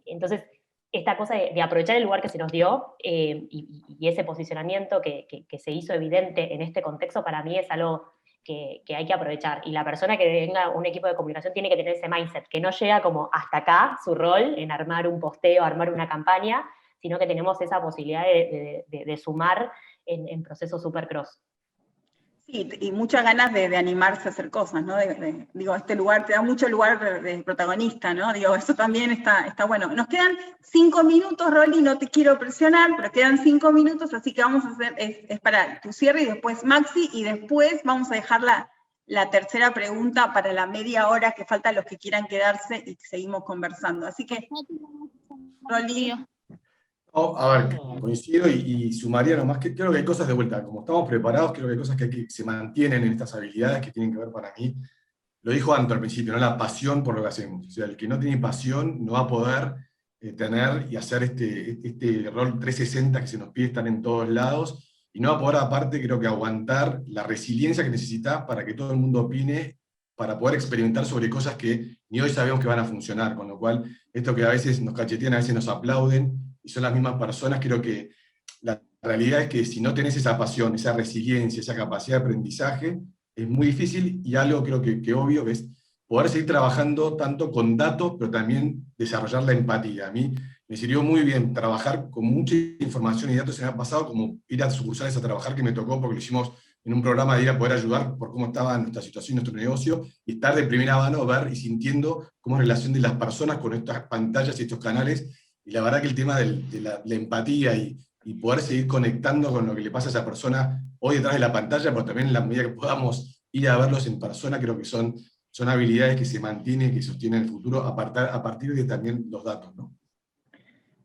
Entonces, esta cosa de aprovechar el lugar que se nos dio y ese posicionamiento que se hizo evidente en este contexto, para mí es algo que hay que aprovechar. Y la persona que venga un equipo de comunicación tiene que tener ese mindset, que no llega como hasta acá su rol en armar un posteo, armar una campaña, sino que tenemos esa posibilidad de sumar en procesos super cross. Sí, y muchas ganas de animarse a hacer cosas, ¿no? Digo, este lugar te da mucho lugar de protagonista, ¿no? Digo, eso también está bueno. Nos quedan 5 minutos, Rolly, no te quiero presionar, pero quedan 5 minutos, así que vamos a hacer, es para tu cierre y después Maxi, y después vamos a dejar la tercera pregunta para la media hora que falta, los que quieran quedarse, y seguimos conversando. Así que, Rolly. A ver, coincido y sumaría nomás que creo que hay cosas de vuelta, como estamos preparados, creo que hay cosas que se mantienen en estas habilidades que tienen que ver para mí. Lo dijo Anto al principio, ¿no? La pasión por lo que hacemos. O sea, el que no tiene pasión no va a poder tener y hacer este rol 360 que se nos pide estar en todos lados, y no va a poder, aparte, creo que aguantar la resiliencia que necesitas para que todo el mundo opine, para poder experimentar sobre cosas que ni hoy sabemos que van a funcionar, con lo cual, esto que a veces nos cachetean, a veces nos aplauden, y son las mismas personas, creo que la realidad es que si no tenés esa pasión, esa resiliencia, esa capacidad de aprendizaje, es muy difícil, y algo creo que obvio es poder seguir trabajando tanto con datos, pero también desarrollar la empatía. A mí me sirvió muy bien trabajar con mucha información y datos en el pasado, como ir a sucursales a trabajar, que me tocó porque lo hicimos en un programa de ir a poder ayudar por cómo estaba nuestra situación, nuestro negocio, y estar de primera mano, ver y sintiendo cómo es la relación de las personas con estas pantallas y estos canales. Y la verdad que el tema de la empatía y y poder seguir conectando con lo que le pasa a esa persona hoy detrás de la pantalla, pero también en la medida que podamos ir a verlos en persona, creo que son habilidades que se mantienen, que sostienen el futuro a partir de también los datos, ¿no?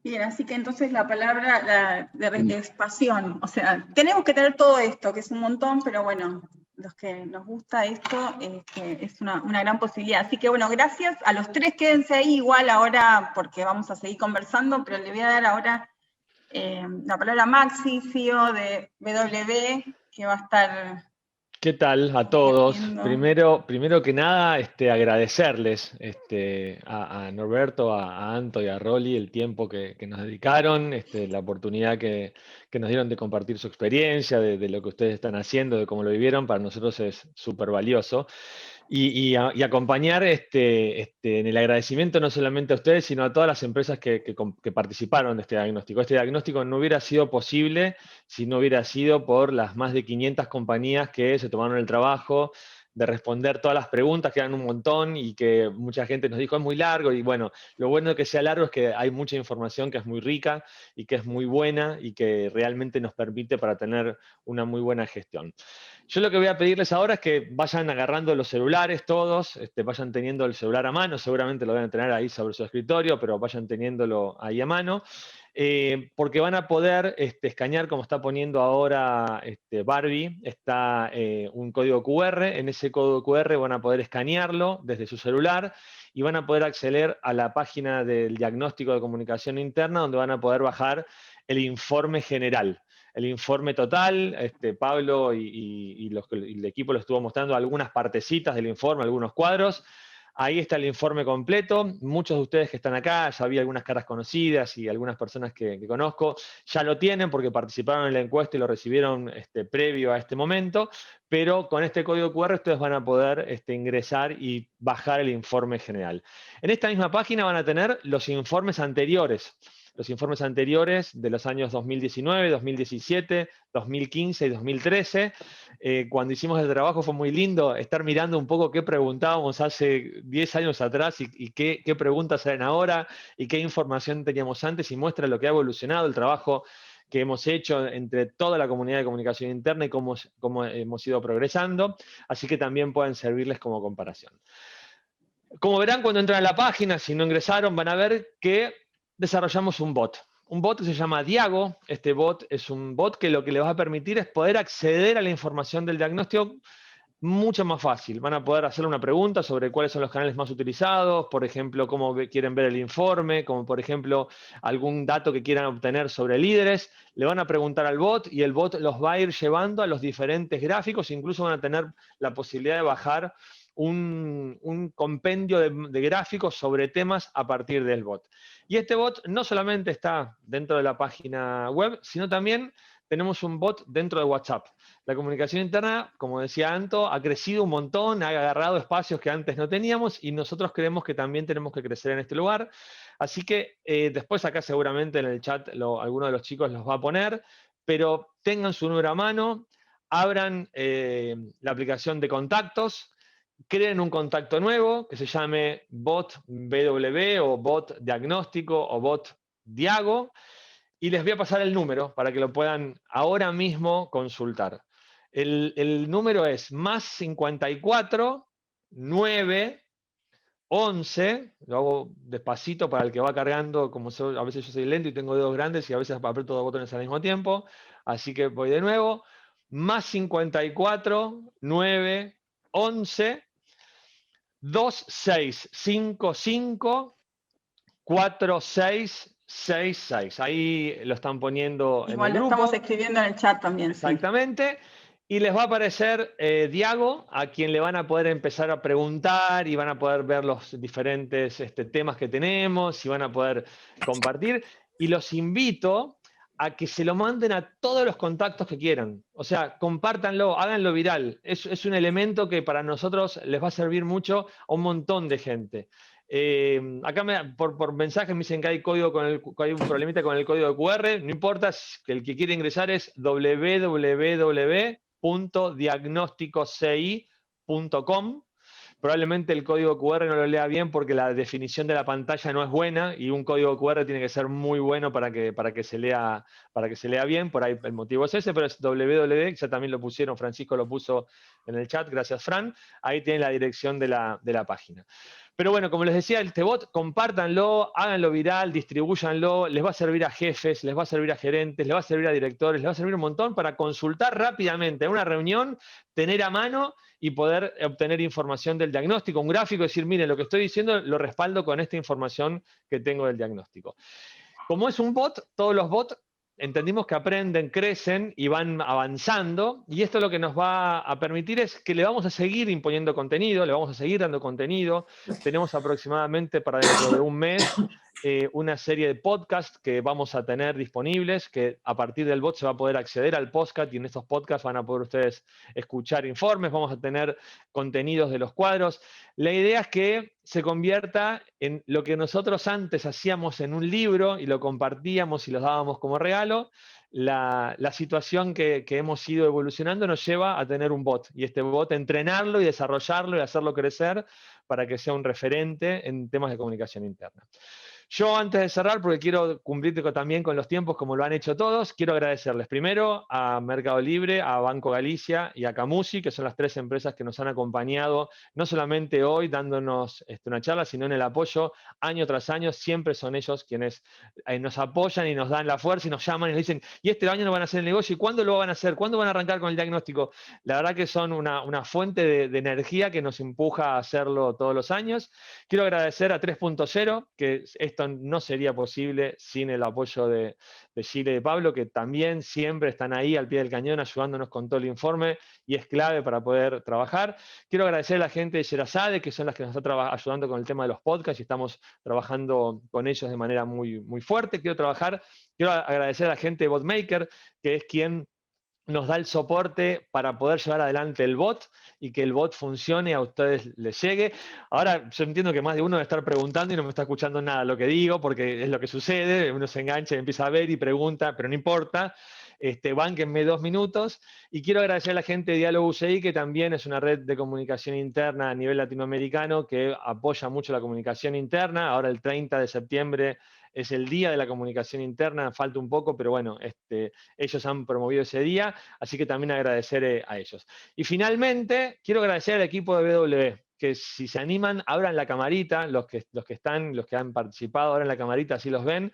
Bien, así que entonces la palabra es pasión. O sea, tenemos que tener todo esto, que es un montón, pero bueno, los que nos gusta esto, es una gran posibilidad. Así que bueno, gracias a los tres, quédense ahí igual ahora, porque vamos a seguir conversando, pero le voy a dar ahora la palabra a Maxi, CEO de BW, que va a estar... ¿Qué tal a todos? Primero que nada, agradecerles a Norberto, a Anto y a Rolly el tiempo que nos dedicaron, la oportunidad que nos dieron de compartir su experiencia, de lo que ustedes están haciendo, de cómo lo vivieron, para nosotros es súper valioso. Y acompañar en el agradecimiento no solamente a ustedes, sino a todas las empresas que participaron de este diagnóstico. Este diagnóstico no hubiera sido posible si no hubiera sido por las más de 500 compañías que se tomaron el trabajo de responder todas las preguntas, que eran un montón, y que mucha gente nos dijo es muy largo, y bueno, lo bueno de que sea largo es que hay mucha información que es muy rica y que es muy buena y que realmente nos permite para tener una muy buena gestión. Yo lo que voy a pedirles ahora es que vayan agarrando los celulares todos, vayan teniendo el celular a mano, seguramente lo van a tener ahí sobre su escritorio, pero vayan teniéndolo ahí a mano, porque van a poder escanear, como está poniendo ahora Barbie, está un código QR, en ese código QR van a poder escanearlo desde su celular y van a poder acceder a la página del diagnóstico de comunicación interna, donde van a poder bajar el informe general. El informe total, Pablo y el equipo lo estuvo mostrando algunas partecitas del informe, algunos cuadros. Ahí está el informe completo. Muchos de ustedes que están acá, ya vi algunas caras conocidas y algunas personas que conozco, ya lo tienen porque participaron en la encuesta y lo recibieron previo a este momento, pero con este código QR ustedes van a poder ingresar y bajar el informe general. En esta misma página van a tener los informes anteriores de los años 2019, 2017, 2015 y 2013. Cuando hicimos el trabajo fue muy lindo estar mirando un poco qué preguntábamos hace 10 años atrás y qué preguntas salen ahora y qué información teníamos antes, y muestra lo que ha evolucionado el trabajo que hemos hecho entre toda la comunidad de comunicación interna y cómo hemos ido progresando, así que también pueden servirles como comparación. Como verán cuando entran a la página, si no ingresaron, van a ver que desarrollamos un bot. Un bot que se llama Diago. Este bot es un bot que lo que le va a permitir es poder acceder a la información del diagnóstico mucho más fácil. Van a poder hacer una pregunta sobre cuáles son los canales más utilizados, por ejemplo, cómo quieren ver el informe, como por ejemplo algún dato que quieran obtener sobre líderes. Le van a preguntar al bot y el bot los va a ir llevando a los diferentes gráficos, incluso van a tener la posibilidad de bajar un compendio de gráficos sobre temas a partir del bot. Y este bot no solamente está dentro de la página web, sino también tenemos un bot dentro de WhatsApp. La comunicación interna, como decía Anto, ha crecido un montón, ha agarrado espacios que antes no teníamos, y nosotros creemos que también tenemos que crecer en este lugar. Así que después acá seguramente en el chat alguno de los chicos los va a poner, pero tengan su número a mano, abran la aplicación de contactos, creen un contacto nuevo que se llame bot BW o bot diagnóstico o bot Diago, y les voy a pasar el número para que lo puedan ahora mismo consultar. El número es +54 9 11, lo hago despacito para el que va cargando, como a veces yo soy lento y tengo dedos grandes y a veces aprieto dos botones al mismo tiempo, así que voy de nuevo, +54 9 11 2655 4666. Ahí lo están poniendo en el grupo. Igual lo estamos escribiendo en el chat también. Exactamente. Sí. Y les va a aparecer Diago, a quien le van a poder empezar a preguntar y van a poder ver los diferentes temas que tenemos y van a poder compartir. Y los invito a que se lo manden a todos los contactos que quieran. O sea, compártanlo, háganlo viral. Es un elemento que para nosotros les va a servir mucho a un montón de gente. Acá por mensaje me dicen que hay un problemita con el código de QR. No importa, el que quiere ingresar es www.diagnosticoci.com. probablemente el código QR no lo lea bien porque la definición de la pantalla no es buena y un código QR tiene que ser muy bueno para que se lea bien, por ahí el motivo es ese, pero es www, ya también lo pusieron, Francisco lo puso en el chat, gracias Fran, ahí tienen la dirección de la página. Pero bueno, como les decía, este bot, compártanlo, háganlo viral, distribúyanlo, les va a servir a jefes, les va a servir a gerentes, les va a servir a directores, les va a servir un montón para consultar rápidamente en una reunión, tener a mano y poder obtener información del diagnóstico, un gráfico, decir, miren, lo que estoy diciendo lo respaldo con esta información que tengo del diagnóstico. Como es un bot, todos los bots entendimos que aprenden, crecen y van avanzando, y esto lo que nos va a permitir es que le vamos a seguir imponiendo contenido, le vamos a seguir dando contenido. Tenemos aproximadamente para dentro de un mes una serie de podcasts que vamos a tener disponibles, que a partir del bot se va a poder acceder al podcast, y en estos podcasts van a poder ustedes escuchar informes, vamos a tener contenidos de los cuadros. La idea es que se convierta en lo que nosotros antes hacíamos en un libro y lo compartíamos y los dábamos como regalo. La situación que hemos ido evolucionando nos lleva a tener un bot, y este bot entrenarlo y desarrollarlo y hacerlo crecer para que sea un referente en temas de comunicación interna. Yo, antes de cerrar, porque quiero cumplir también con los tiempos como lo han hecho todos, quiero agradecerles primero a Mercado Libre, a Banco Galicia y a Camusi, que son las 3 empresas que nos han acompañado, no solamente hoy dándonos una charla, sino en el apoyo año tras año. Siempre son ellos quienes nos apoyan y nos dan la fuerza y nos llaman y nos dicen, y este año no van a hacer el negocio, ¿y cuándo lo van a hacer? ¿Cuándo van a arrancar con el diagnóstico? La verdad que son una fuente de energía que nos empuja a hacerlo todos los años. Quiero agradecer a 3.0, que esto no sería posible sin el apoyo de Gile y de Pablo, que también siempre están ahí al pie del cañón ayudándonos con todo el informe y es clave para poder trabajar. Quiero agradecer a la gente de Sherazade, que son las que nos están ayudando con el tema de los podcasts y estamos trabajando con ellos de manera muy, muy fuerte. Quiero agradecer a la gente de BotMaker, que es quien nos da el soporte para poder llevar adelante el bot y que el bot funcione y a ustedes les llegue. Ahora, yo entiendo que más de uno debe estar preguntando y no me está escuchando nada lo que digo, porque es lo que sucede, uno se engancha y empieza a ver y pregunta, pero no importa. Bánquenme 2 minutos. Y quiero agradecer a la gente de Diálogo UCI, que también es una red de comunicación interna a nivel latinoamericano, que apoya mucho la comunicación interna. Ahora el 30 de septiembre es el Día de la Comunicación Interna, falta un poco, pero bueno, ellos han promovido ese día, así que también agradecer a ellos. Y finalmente, quiero agradecer al equipo de BW, que si se animan, abran la camarita, los que han participado, abran la camarita, así los ven,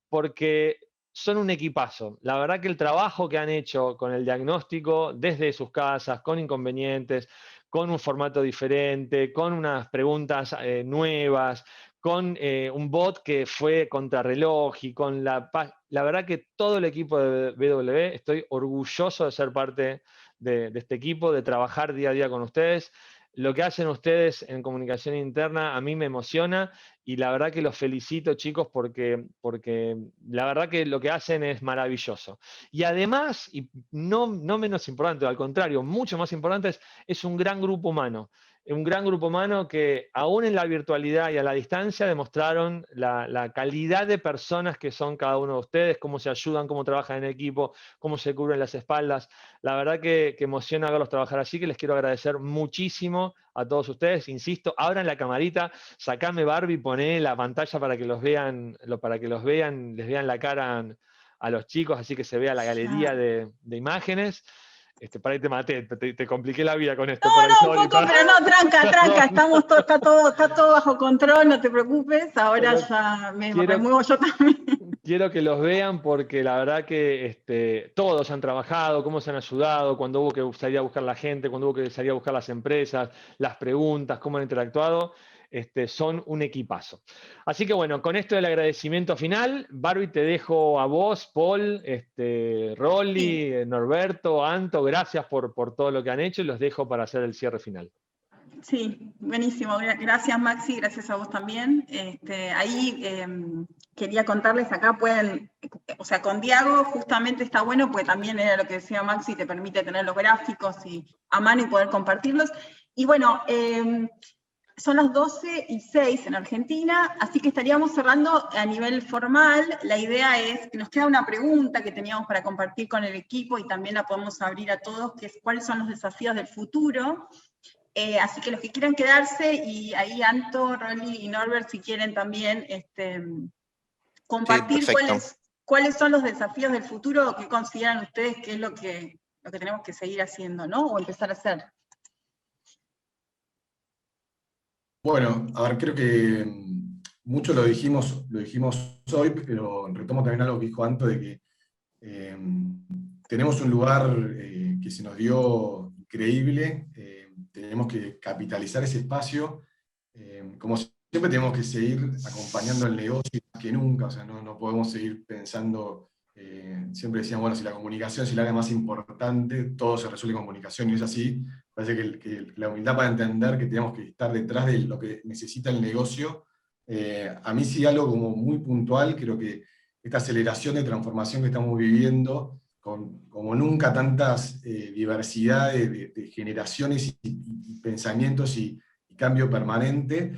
porque son un equipazo. La verdad que el trabajo que han hecho con el diagnóstico, desde sus casas, con inconvenientes, con un formato diferente, con unas preguntas nuevas, con un bot que fue contrarreloj y con la verdad que todo el equipo de BW, estoy orgulloso de ser parte de este equipo, de trabajar día a día con ustedes. Lo que hacen ustedes en comunicación interna a mí me emociona y la verdad que los felicito, chicos, porque la verdad que lo que hacen es maravilloso. Y además, y no menos importante, al contrario, mucho más importante, es un gran grupo humano. Un gran grupo humano que aún en la virtualidad y a la distancia demostraron la calidad de personas que son cada uno de ustedes, cómo se ayudan, cómo trabajan en equipo, cómo se cubren las espaldas. La verdad que emociona verlos trabajar así, que les quiero agradecer muchísimo a todos ustedes. Insisto, abran la camarita, sacame Barbie, poné la pantalla para que los vean, les vean la cara a los chicos, así que se vea la galería de imágenes. Para ahí te maté, te compliqué la vida con esto. No, un poco, pero no, tranca, está todo bajo control, no te preocupes, ahora pero ya me remuevo yo también. Quiero que los vean porque la verdad que todos han trabajado, cómo se han ayudado, cuando hubo que salir a buscar la gente, cuando hubo que salir a buscar las empresas, las preguntas, cómo han interactuado. Son un equipazo. Así que bueno, con esto del agradecimiento final, Barbie, te dejo a vos, Paul, Rolly, sí. Norberto, Anto, gracias por todo lo que han hecho y los dejo para hacer el cierre final. Sí, buenísimo. Gracias, Maxi, gracias a vos también. Quería contarles, acá pueden, o sea, con Diago justamente está bueno, porque también era lo que decía Maxi, te permite tener los gráficos a mano y poder compartirlos. Y bueno, son las 12:06 en Argentina, así que estaríamos cerrando a nivel formal. La idea es que nos queda una pregunta que teníamos para compartir con el equipo y también la podemos abrir a todos, que es cuáles son los desafíos del futuro. Así que los que quieran quedarse, y ahí Anto, Rolly y Norbert, si quieren también compartir cuáles son los desafíos del futuro que consideran ustedes que es lo que tenemos que seguir haciendo, ¿no? O empezar a hacer. Bueno, a ver, creo que mucho lo dijimos hoy, pero retomo también algo que dijo Anto, de que tenemos un lugar que se nos dio increíble, tenemos que capitalizar ese espacio, como siempre tenemos que seguir acompañando el negocio más que nunca, o sea, no podemos seguir pensando, siempre decían, bueno, si la comunicación es el área más importante, todo se resuelve con comunicación, y es así. Parece que la humildad para entender que tenemos que estar detrás de lo que necesita el negocio. A mí sí algo como muy puntual, creo que esta aceleración de transformación que estamos viviendo, con como nunca tantas diversidades de generaciones y pensamientos y cambio permanente,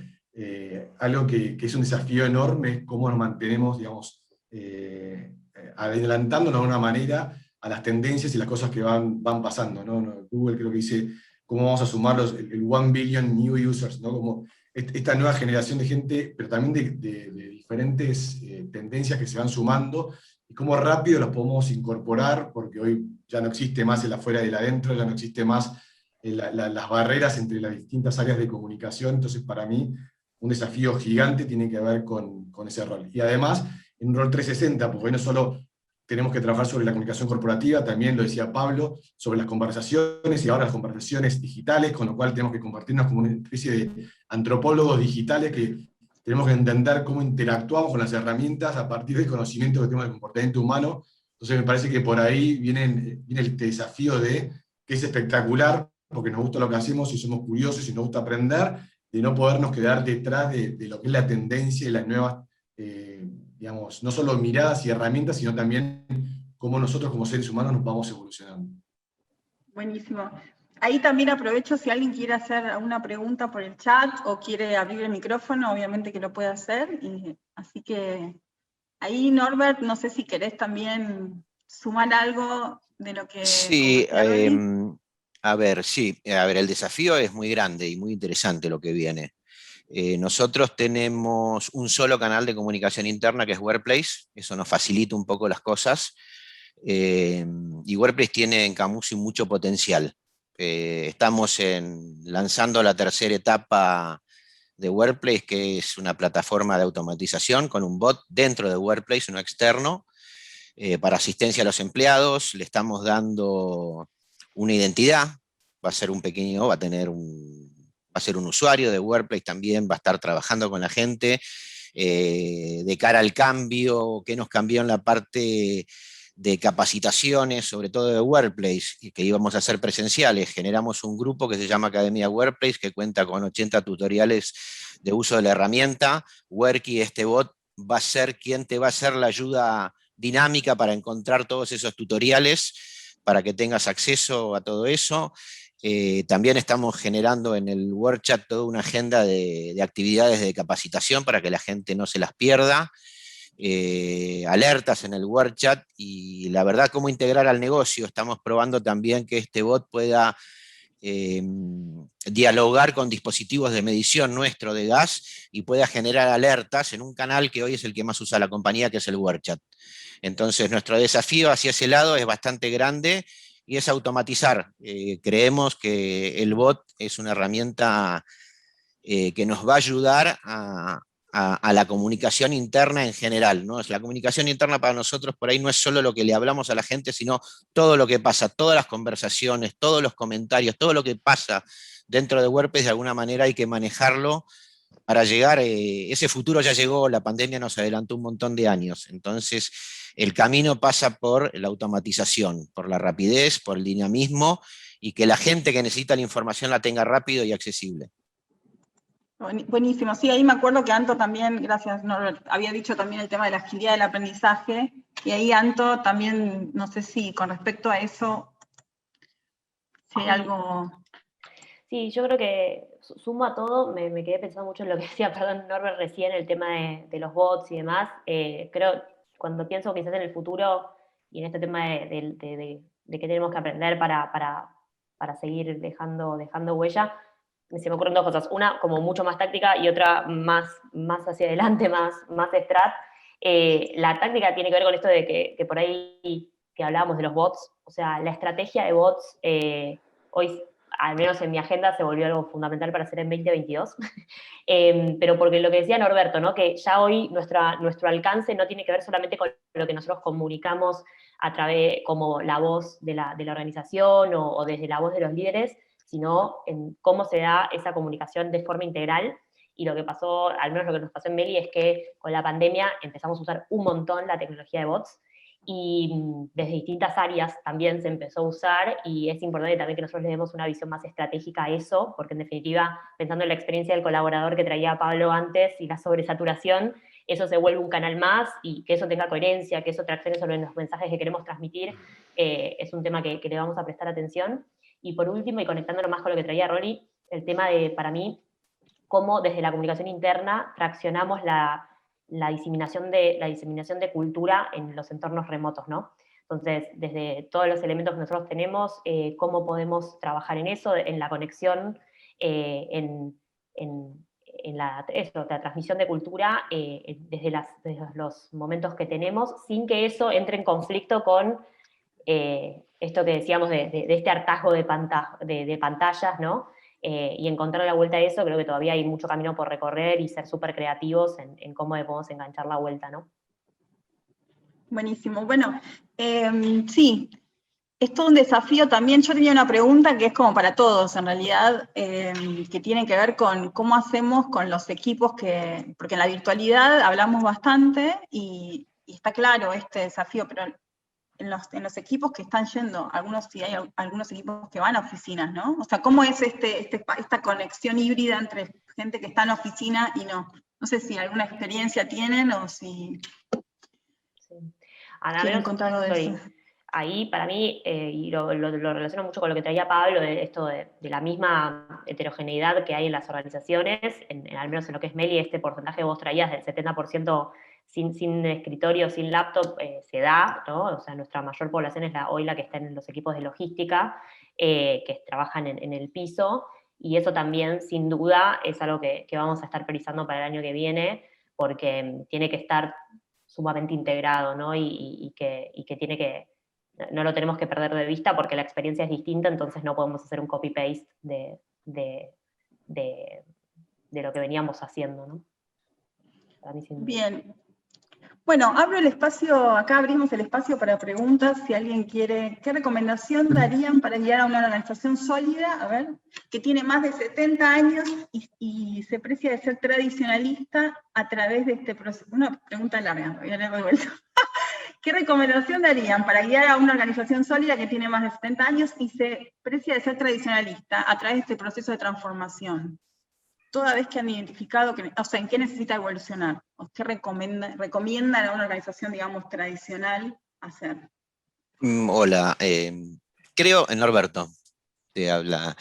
algo que es un desafío enorme es cómo nos mantenemos, digamos, adelantándonos de alguna manera a las tendencias y las cosas que van pasando, ¿no? Google creo que dice cómo vamos a sumar el 1 billion new users, ¿no? Como esta nueva generación de gente, pero también de diferentes tendencias que se van sumando, y cómo rápido las podemos incorporar, porque hoy ya no existe más el afuera y el adentro, ya no existe más las barreras entre las distintas áreas de comunicación. Entonces, para mí, un desafío gigante tiene que ver con ese rol. Y además, en un rol 360, porque hoy no solo tenemos que trabajar sobre la comunicación corporativa, también lo decía Pablo, sobre las conversaciones, y ahora las conversaciones digitales, con lo cual tenemos que convertirnos como una especie de antropólogos digitales que tenemos que entender cómo interactuamos con las herramientas a partir del conocimiento que tenemos del comportamiento humano. Entonces me parece que por ahí viene el desafío que es espectacular, porque nos gusta lo que hacemos y somos curiosos y nos gusta aprender, de no podernos quedar detrás de lo que es la tendencia y las nuevas, digamos, no solo miradas y herramientas, sino también cómo nosotros como seres humanos nos vamos evolucionando. Buenísimo. Ahí también aprovecho si alguien quiere hacer alguna pregunta por el chat o quiere abrir el micrófono, obviamente que lo puede hacer. Así que ahí, Norbert, no sé si querés también sumar algo de lo que... Sí, a ver, el desafío es muy grande y muy interesante lo que viene. Nosotros tenemos un solo canal de comunicación interna que es Workplace, eso nos facilita un poco las cosas, y Workplace tiene en Camusi mucho potencial. Estamos lanzando la tercera etapa de Workplace, que es una plataforma de automatización con un bot dentro de Workplace, uno externo, para asistencia a los empleados. Le estamos dando una identidad, va a ser va a ser un usuario de Workplace también, va a estar trabajando con la gente de cara al cambio, que nos cambió en la parte de capacitaciones, sobre todo de Workplace, y que íbamos a hacer presenciales. Generamos un grupo que se llama Academia Workplace, que cuenta con 80 tutoriales de uso de la herramienta. Worky, este bot, va a ser quien te va a hacer la ayuda dinámica para encontrar todos esos tutoriales, para que tengas acceso a todo eso. También estamos generando en el WorkChat toda una agenda de actividades de capacitación para que la gente no se las pierda. Alertas en el WorkChat, y la verdad, cómo integrar al negocio. Estamos probando también que este bot pueda dialogar con dispositivos de medición nuestro de gas y pueda generar alertas en un canal que hoy es el que más usa la compañía, que es el WorkChat. Entonces nuestro desafío hacia ese lado es bastante grande y es automatizar. Creemos que el bot es una herramienta que nos va a ayudar a la comunicación interna en general, ¿no? La comunicación interna para nosotros por ahí no es solo lo que le hablamos a la gente, sino todo lo que pasa, todas las conversaciones, todos los comentarios, todo lo que pasa dentro de WordPress. De alguna manera hay que manejarlo para llegar, ese futuro ya llegó, la pandemia nos adelantó un montón de años, entonces el camino pasa por la automatización, por la rapidez, por el dinamismo, y que la gente que necesita la información la tenga rápido y accesible. Buenísimo, sí, ahí me acuerdo que Anto también, gracias Norbert, había dicho también el tema de la agilidad del aprendizaje, y ahí Anto también, no sé si con respecto a eso, si hay algo... Sí, yo creo que sumo a todo, me quedé pensando mucho en lo que decía, perdón, Norbert recién, el tema de los bots y demás. Creo, cuando pienso quizás en el futuro y en este tema de que tenemos que aprender para seguir dejando huella, se me ocurren dos cosas, una como mucho más táctica y otra más hacia adelante, más strat. La táctica tiene que ver con esto de que por ahí que hablábamos de los bots, o sea, la estrategia de bots hoy, al menos en mi agenda, se volvió algo fundamental para hacer en 2022, pero porque lo que decía Norberto, ¿no? Que ya hoy nuestro alcance no tiene que ver solamente con lo que nosotros comunicamos a través, como la voz de la organización o desde la voz de los líderes, sino en cómo se da esa comunicación de forma integral. Y lo que pasó, al menos lo que nos pasó en Meli, es que con la pandemia empezamos a usar un montón la tecnología de bots, y desde distintas áreas también se empezó a usar, y es importante también que nosotros le demos una visión más estratégica a eso, porque en definitiva, pensando en la experiencia del colaborador que traía Pablo antes y la sobresaturación, eso se vuelve un canal más, y que eso tenga coherencia, que eso traccione sobre los mensajes que queremos transmitir, es un tema que le vamos a prestar atención. Y por último, y conectándolo más con lo que traía Rolly, el tema de, para mí, cómo desde la comunicación interna fraccionamos la diseminación de cultura en los entornos remotos, ¿no? Entonces, desde todos los elementos que nosotros tenemos, cómo podemos trabajar en eso, en la conexión, en la transmisión de cultura, desde los momentos que tenemos, sin que eso entre en conflicto con esto que decíamos de este hartazgo de pantallas, ¿no? Y encontrar la vuelta a eso, creo que todavía hay mucho camino por recorrer y ser súper creativos en cómo le podemos enganchar la vuelta, ¿no? Buenísimo. Bueno, sí, es todo un desafío también. Yo tenía una pregunta que es como para todos, en realidad, que tiene que ver con cómo hacemos con los equipos porque en la virtualidad hablamos bastante y está claro este desafío, pero en los equipos que están yendo, si hay algunos equipos que van a oficinas, ¿no? O sea, ¿cómo es esta conexión híbrida entre gente que está en oficina y no? No sé si alguna experiencia tienen o si Sí. quieren contar algo de eso. Ahí, para mí, y lo relaciono mucho con lo que traía Pablo, de esto de la misma heterogeneidad que hay en las organizaciones, al menos en lo que es Meli, este porcentaje que vos traías del 70% sin escritorio, sin laptop, se da, ¿no? O sea, nuestra mayor población es hoy la que está en los equipos de logística, que trabajan en el piso, y eso también, sin duda, es algo que vamos a estar priorizando para el año que viene, porque tiene que estar sumamente integrado, ¿no? Y que tiene que, no lo tenemos que perder de vista porque la experiencia es distinta, entonces no podemos hacer un copy-paste de lo que veníamos haciendo, ¿no? Para mí, sin duda. Bien. Bueno, abro el espacio, acá abrimos el espacio para preguntas, si alguien quiere, ¿qué recomendación darían para guiar a una organización sólida, a ver, que tiene más de 70 años y se precia de ser tradicionalista a través de este proceso? Una pregunta larga, voy a leer de vuelta. ¿Qué recomendación darían para guiar a una organización sólida que tiene más de 70 años y se precia de ser tradicionalista a través de este proceso de transformación? Toda vez que han identificado, en qué necesita evolucionar, o qué recomiendan a una organización, digamos, tradicional hacer. Hola, creo, Norberto te habla.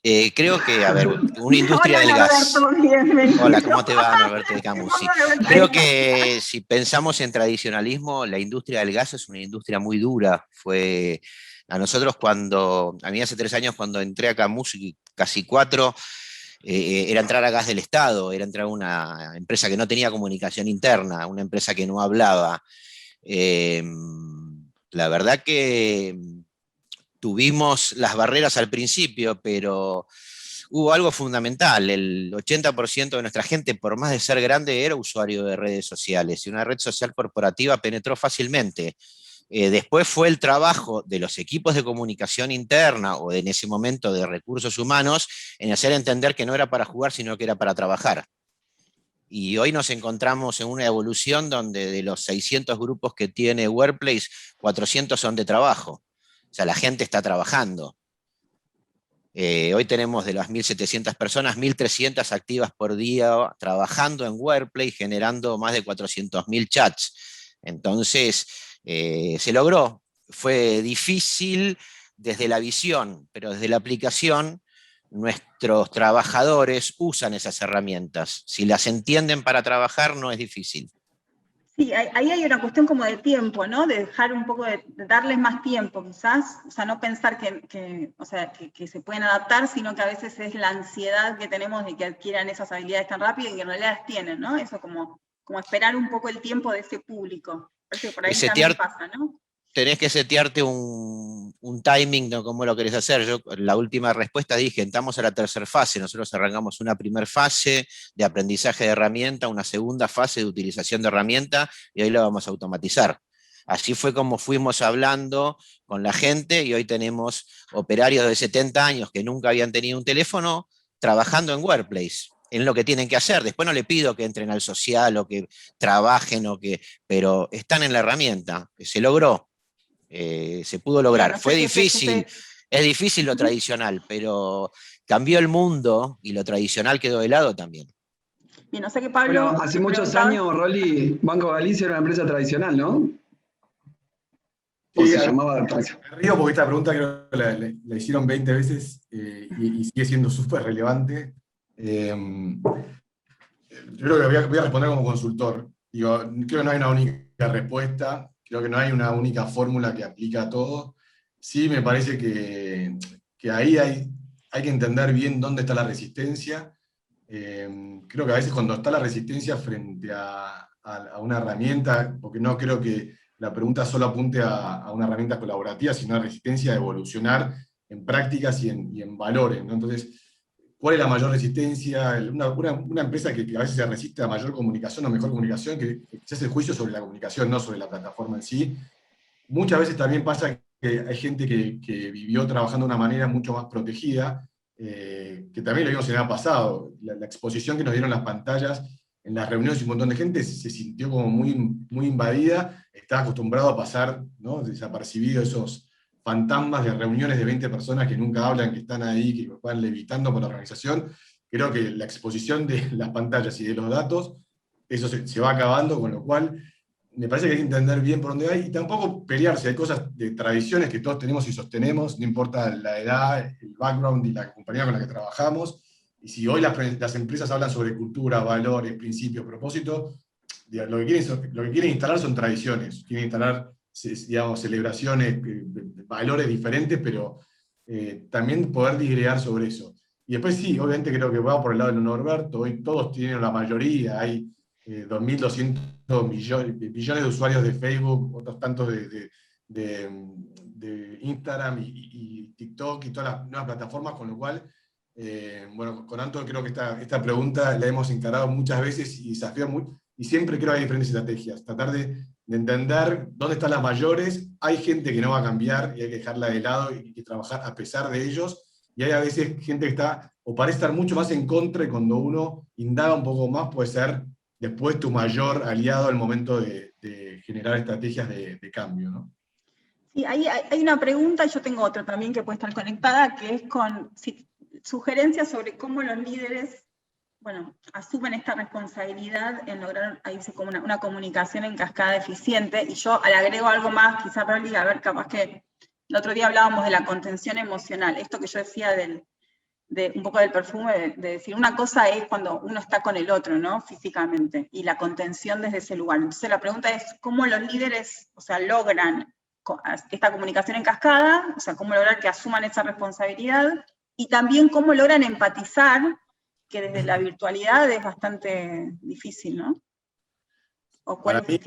Creo que, a ver, una industria del gas. Norberto, bienvenido. Hola, ¿cómo te va, Norberto de Camus? Sí. Creo que si pensamos en tradicionalismo, la industria del gas es una industria muy dura. Fue a nosotros a mí hace 3 años cuando entré a Camus, y casi 4, era entrar a Gas del Estado, era entrar a una empresa que no tenía comunicación interna, una empresa que no hablaba. La verdad que tuvimos las barreras al principio, pero hubo algo fundamental. El 80% de nuestra gente, por más de ser grande, era usuario de redes sociales, y una red social corporativa penetró fácilmente. Después fue el trabajo de los equipos de comunicación interna o en ese momento de recursos humanos en hacer entender que no era para jugar, sino que era para trabajar. Y hoy nos encontramos en una evolución donde de los 600 grupos que tiene Workplace, 400 son de trabajo. O sea, la gente está trabajando. Hoy tenemos de las 1.700 personas, 1.300 activas por día trabajando en Workplace, generando más de 400.000 chats. Entonces, se logró. Fue difícil desde la visión, pero desde la aplicación, nuestros trabajadores usan esas herramientas. Si las entienden para trabajar, no es difícil. Sí, ahí hay una cuestión como de tiempo, ¿no? De dejar un poco de darles más tiempo, quizás. O sea, no pensar que se pueden adaptar, sino que a veces es la ansiedad que tenemos de que adquieran esas habilidades tan rápido y que en realidad las tienen, ¿no? Eso como esperar un poco el tiempo de ese público. Parece que por ahí también pasa, ¿no? Tenés que setearte un timing de cómo lo querés hacer. Yo la última respuesta dije, entramos a la tercera fase, nosotros arrancamos una primera fase de aprendizaje de herramienta, una segunda fase de utilización de herramienta, y hoy la vamos a automatizar. Así fue como fuimos hablando con la gente, y hoy tenemos operarios de 70 años que nunca habían tenido un teléfono trabajando en Workplace, en lo que tienen que hacer. Después no le pido que entren al social o que trabajen, pero están en la herramienta, que se logró. Se pudo lograr. No sé, Fue difícil, es difícil lo tradicional, pero cambió el mundo y lo tradicional quedó de lado también. Y no sé qué Pablo... Bueno, hace muchos años, Rolly, Banco Galicia era una empresa tradicional, ¿no? ¿O Sí, se llamaba tradicional? Me río porque esta pregunta creo que la hicieron 20 veces y sigue siendo súper relevante. Yo creo que voy a responder como consultor. Digo, creo que no hay una única respuesta, creo que no hay una única fórmula que aplica a todo. Sí me parece que ahí hay que entender bien dónde está la resistencia. Creo que a veces cuando está la resistencia frente a una herramienta, porque no creo que la pregunta solo apunte a una herramienta colaborativa, sino a resistencia a evolucionar en prácticas y en valores, ¿no? Entonces, ¿cuál es la mayor resistencia? Una empresa que a veces se resiste a mayor comunicación o mejor comunicación, que se hace el juicio sobre la comunicación, no sobre la plataforma en sí. Muchas veces también pasa que hay gente que vivió trabajando de una manera mucho más protegida, que también lo vimos en el año pasado. La exposición que nos dieron las pantallas en las reuniones, un montón de gente se sintió como muy, muy invadida, está acostumbrado a pasar, ¿no?, desapercibido esos fantasmas de reuniones de 20 personas que nunca hablan, que están ahí, que van levitando por la organización. Creo que la exposición de las pantallas y de los datos, eso se va acabando, con lo cual me parece que hay que entender bien por dónde va, y tampoco pelearse. Hay cosas de tradiciones que todos tenemos y sostenemos, no importa la edad, el background y la compañía con la que trabajamos. Y si hoy las empresas hablan sobre cultura, valores, principios, propósitos, lo que quieren instalar son tradiciones, quieren instalar, digamos, celebraciones, valores diferentes, pero también poder disgregar sobre eso. Y después sí, obviamente creo que va por el lado de Norberto, hoy todos tienen, la mayoría, hay 2.200 millones de usuarios de Facebook, otros tantos de Instagram y TikTok y todas las nuevas plataformas, con lo cual, bueno, con Anto creo que esta pregunta la hemos encarado muchas veces y desafía mucho, y siempre creo que hay diferentes estrategias. Tratar de entender dónde están las mayores. Hay gente que no va a cambiar y hay que dejarla de lado y trabajar a pesar de ellos. Y hay a veces gente que está, o parece estar mucho más en contra, y cuando uno indaga un poco más puede ser después tu mayor aliado al momento de generar estrategias de cambio, ¿no? Sí, hay una pregunta, y yo tengo otra también que puede estar conectada, que es con sugerencias sobre cómo los líderes, bueno, asumen esta responsabilidad en lograr, ahí dice, como una comunicación en cascada eficiente. Y yo le agrego algo más, quizá Rolly, a ver, capaz que el otro día hablábamos de la contención emocional, esto que yo decía un poco del perfume, de decir, una cosa es cuando uno está con el otro, ¿no?, físicamente, y la contención desde ese lugar. Entonces la pregunta es, ¿cómo los líderes, o sea, logran esta comunicación en cascada? O sea, ¿cómo lograr que asuman esa responsabilidad? Y también, ¿cómo logran empatizar, que desde la virtualidad es bastante difícil, ¿no? ¿O cuál Para mí,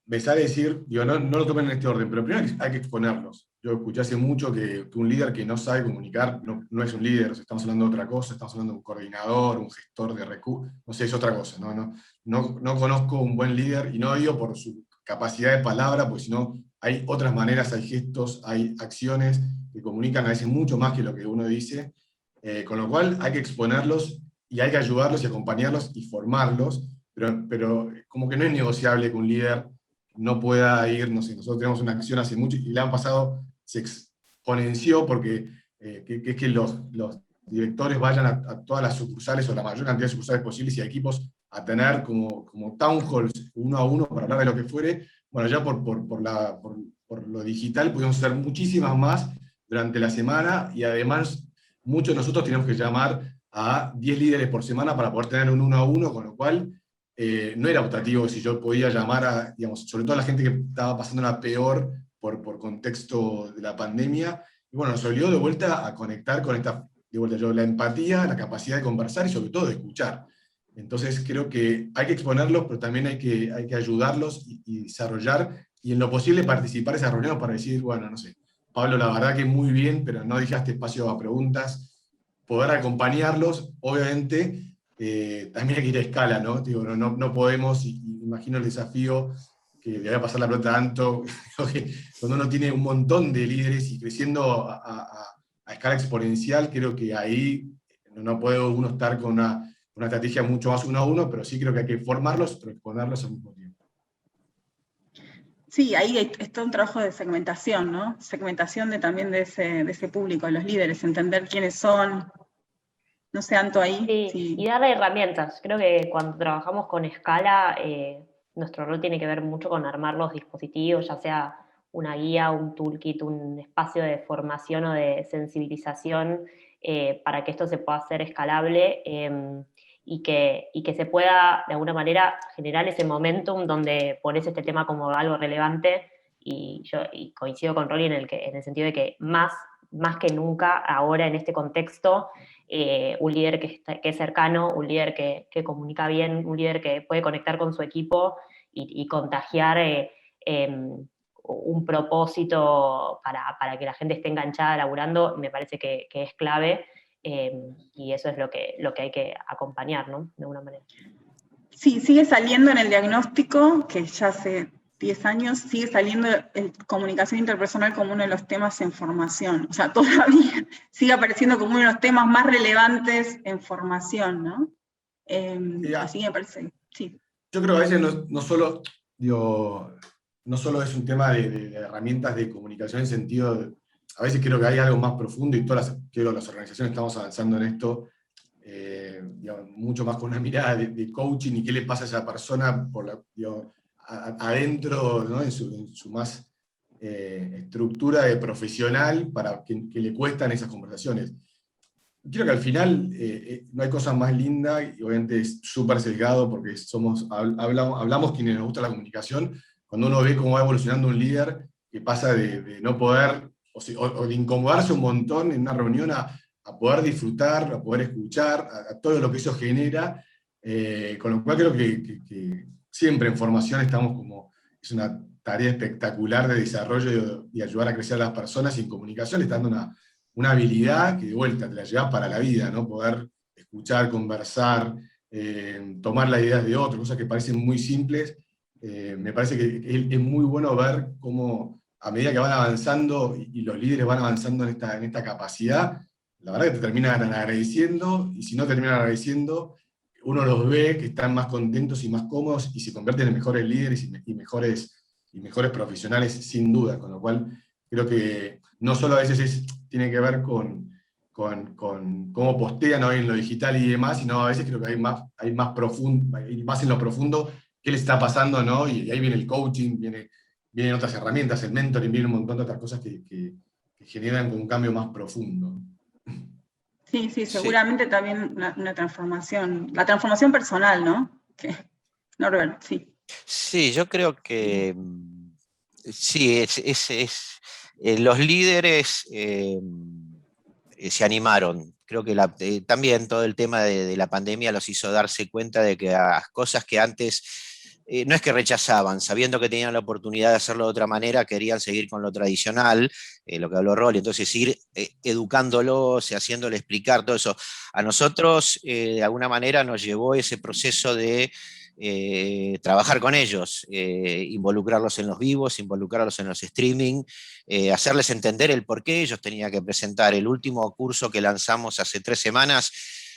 me sale decir, digo, no lo tomen en este orden, pero primero hay que exponerlos. Yo escuché hace mucho que un líder que no sabe comunicar no es un líder. O sea, estamos hablando de otra cosa, estamos hablando de un coordinador, un gestor de recursos, no sé, es otra cosa. No conozco un buen líder, y no digo por su capacidad de palabra, porque si no, hay otras maneras, hay gestos, hay acciones que comunican a veces mucho más que lo que uno dice, con lo cual hay que exponerlos y hay que ayudarlos y acompañarlos y formarlos, pero como que no es negociable que un líder no pueda ir, no sé, nosotros tenemos una acción hace mucho y el año pasado se exponenció porque es que los directores vayan a todas las sucursales, o la mayor cantidad de sucursales posibles, y equipos a tener como town halls uno a uno para hablar de lo que fuere. Bueno, ya por lo digital pudimos hacer muchísimas más durante la semana, y además muchos de nosotros tenemos que llamar a 10 líderes por semana para poder tener un uno a uno, con lo cual no era optativo si yo podía llamar a, digamos, sobre todo a la gente que estaba pasándola peor por contexto de la pandemia, y bueno, nos obligó de vuelta a conectar con esta, de vuelta yo, la empatía, la capacidad de conversar y sobre todo de escuchar. Entonces creo que hay que exponerlos, pero también hay que ayudarlos y desarrollar, y en lo posible participar de esas reuniones para decir, bueno, no sé, Pablo, la verdad que muy bien, pero no dejaste espacio a preguntas, poder acompañarlos, obviamente, también hay que ir a escala, ¿no? Digo, no podemos, y imagino el desafío que le va a pasar la pelota tanto, que cuando uno tiene un montón de líderes y creciendo a escala exponencial, creo que ahí no puede uno estar con una estrategia mucho más uno a uno, pero sí creo que hay que formarlos, pero exponerlos al mismo tiempo. Sí, ahí es todo un trabajo de segmentación, ¿no? Segmentación también de ese público, de los líderes, entender quiénes son. No sé, Anto, ahí. Sí, Sí. y darle herramientas. Creo que cuando trabajamos con escala, nuestro rol tiene que ver mucho con armar los dispositivos, ya sea una guía, un toolkit, un espacio de formación o de sensibilización para que esto se pueda hacer escalable y que se pueda, de alguna manera, generar ese momentum donde pones este tema como algo relevante. Y yo coincido con Rolly en el sentido de que más que nunca ahora en este contexto, un líder que es cercano, un líder que comunica bien, un líder que puede conectar con su equipo y contagiar un propósito para que la gente esté enganchada laburando, me parece que es clave, y eso es lo que hay que acompañar, ¿no? De alguna manera. Sí, sigue saliendo en el diagnóstico, que ya hace 10 años, sigue saliendo comunicación interpersonal como uno de los temas en formación. O sea, todavía sigue apareciendo como uno de los temas más relevantes en formación, ¿no? Así que me parece, sí. Yo creo que a veces no solo, digo, no solo es un tema de herramientas de comunicación en sentido, a veces creo que hay algo más profundo y todas las organizaciones estamos avanzando en esto, digamos, mucho más con una mirada de coaching y qué le pasa a esa persona adentro, ¿no? en su más estructura de profesional para que le cuestan esas conversaciones. Creo que al final no hay cosa más linda, y obviamente es súper sesgado porque hablamos quienes nos gusta la comunicación, cuando uno ve cómo va evolucionando un líder que pasa de no poder, o de incomodarse un montón en una reunión a poder disfrutar, a poder escuchar, a todo lo que eso genera, con lo cual creo que siempre en formación estamos como, es una tarea espectacular de desarrollo y ayudar a crecer a las personas, y en comunicación le está dando una habilidad que de vuelta te la llevas para la vida, ¿no? Poder escuchar, conversar, tomar las ideas de otros, cosas que parecen muy simples. Me parece que es muy bueno ver cómo a medida que van avanzando y los líderes van avanzando en esta capacidad, la verdad que te terminan agradeciendo, y si no te terminan agradeciendo, uno los ve que están más contentos y más cómodos y se convierten en mejores líderes y mejores profesionales, sin duda, con lo cual creo que no solo a veces tiene que ver con cómo postean hoy en lo digital y demás, sino a veces creo que hay más en lo profundo qué les está pasando, ¿no? Y ahí viene el coaching, vienen otras herramientas, el mentoring, viene un montón de otras cosas que generan un cambio más profundo. Sí, Sí. seguramente también una transformación, la transformación personal, ¿no? Norbert, sí. Sí, yo creo que sí, los líderes se animaron. Creo que también todo el tema de la pandemia los hizo darse cuenta de que las cosas que antes no es que rechazaban, sabiendo que tenían la oportunidad de hacerlo de otra manera, querían seguir con lo tradicional, lo que habló Rolly, entonces ir educándolos, haciéndole explicar todo eso. A nosotros, de alguna manera, nos llevó ese proceso de trabajar con ellos, involucrarlos en los vivos, involucrarlos en los streaming, hacerles entender el por qué ellos tenían que presentar. El último curso que lanzamos hace 3 semanas,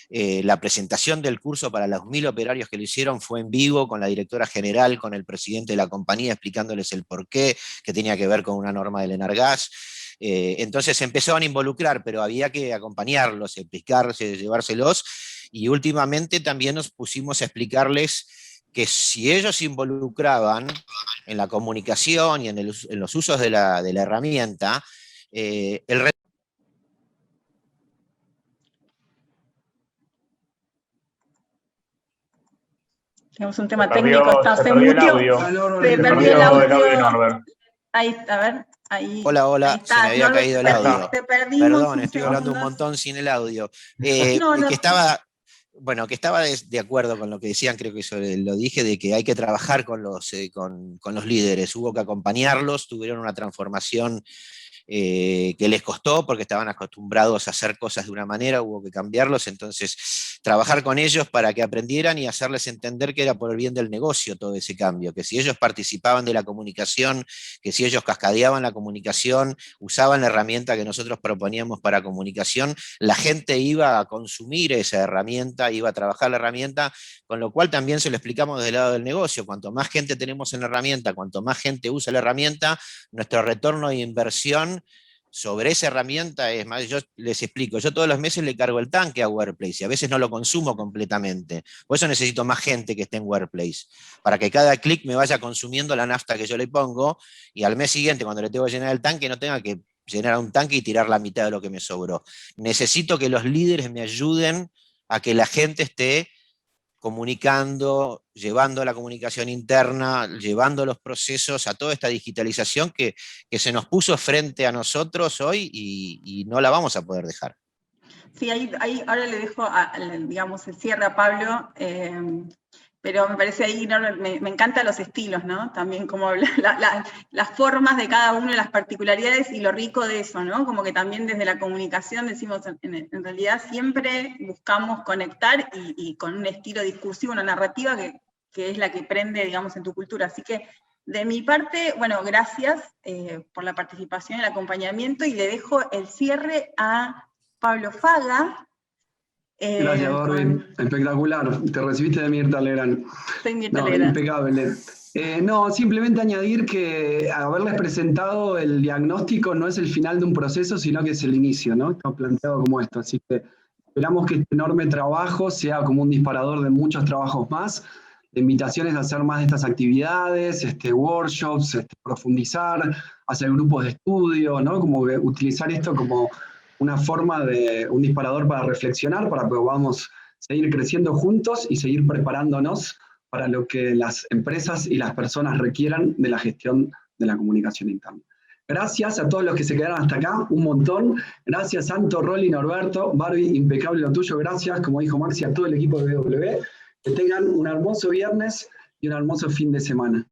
la presentación del curso para los 1000 operarios que lo hicieron fue en vivo, con la directora general, con el presidente de la compañía, explicándoles el por qué, que tenía que ver con una norma del ENARGAS. Entonces se empezaron a involucrar, pero había que acompañarlos, explicarlos, llevárselos, y últimamente también nos pusimos a explicarles que si ellos se involucraban en la comunicación y en los usos de la herramienta, el resto. Tenemos un tema Se perdió- técnico, está, se se perdió el muteó. audio. Se Se perdió el el audio audio. de Norbert. Ahí, a ver, ahí. Hola, hola, ahí está. se me había Norbert, caído el audio. te perdimos Perdón, un estoy hablando un segundo. montón sin el audio. No, no. Que estaba, bueno, que estaba de acuerdo con lo que decían, creo que eso lo dije, de que hay que trabajar con los líderes, hubo que acompañarlos, tuvieron una transformación que les costó porque estaban acostumbrados a hacer cosas de una manera, hubo que cambiarlos, entonces trabajar con ellos para que aprendieran y hacerles entender que era por el bien del negocio todo ese cambio, que si ellos participaban de la comunicación, que si ellos cascadeaban la comunicación, usaban la herramienta que nosotros proponíamos para comunicación, la gente iba a consumir esa herramienta, iba a trabajar la herramienta, con lo cual también se lo explicamos desde el lado del negocio, cuanto más gente tenemos en la herramienta, cuanto más gente usa la herramienta, nuestro retorno de inversión sobre esa herramienta es más. Yo les explico, yo todos los meses le cargo el tanque a Workplace y a veces no lo consumo completamente, por eso necesito más gente que esté en Workplace, para que cada clic me vaya consumiendo la nafta que yo le pongo y al mes siguiente cuando le tengo que llenar el tanque no tenga que llenar un tanque y tirar la mitad de lo que me sobró. Necesito que los líderes me ayuden a que la gente esté comunicando, llevando la comunicación interna, llevando los procesos a toda esta digitalización que se nos puso frente a nosotros hoy y no la vamos a poder dejar. Sí, ahí ahora le dejo, digamos, el cierre a Pablo, pero me parece ahí, me encantan los estilos, ¿no? También como las formas de cada uno, las particularidades y lo rico de eso, ¿no? Como que también desde la comunicación decimos, en realidad siempre buscamos conectar y con un estilo discursivo, una narrativa que es la que prende, digamos, en tu cultura. Así que, de mi parte, bueno, gracias por la participación y el acompañamiento, y le dejo el cierre a Pablo Faga. Gracias, Barbie. Espectacular. Te recibiste de Mirta Legrand. Soy Mirta Legrand. Impecable. No, simplemente añadir que haberles presentado el diagnóstico no es el final de un proceso, sino que es el inicio, ¿no? Está planteado como esto. Así que esperamos que este enorme trabajo sea como un disparador de muchos trabajos más, de invitaciones a hacer más de estas actividades, workshops, profundizar, hacer grupos de estudio, ¿no? Como que utilizar esto como una forma de un disparador para reflexionar, para que podamos seguir creciendo juntos y seguir preparándonos para lo que las empresas y las personas requieran de la gestión de la comunicación interna. Gracias a todos los que se quedaron hasta acá, un montón. Gracias, Anto, Rolly, Norberto, Barbie, impecable lo tuyo. Gracias, como dijo Maxi, a todo el equipo de BW. Que tengan un hermoso viernes y un hermoso fin de semana.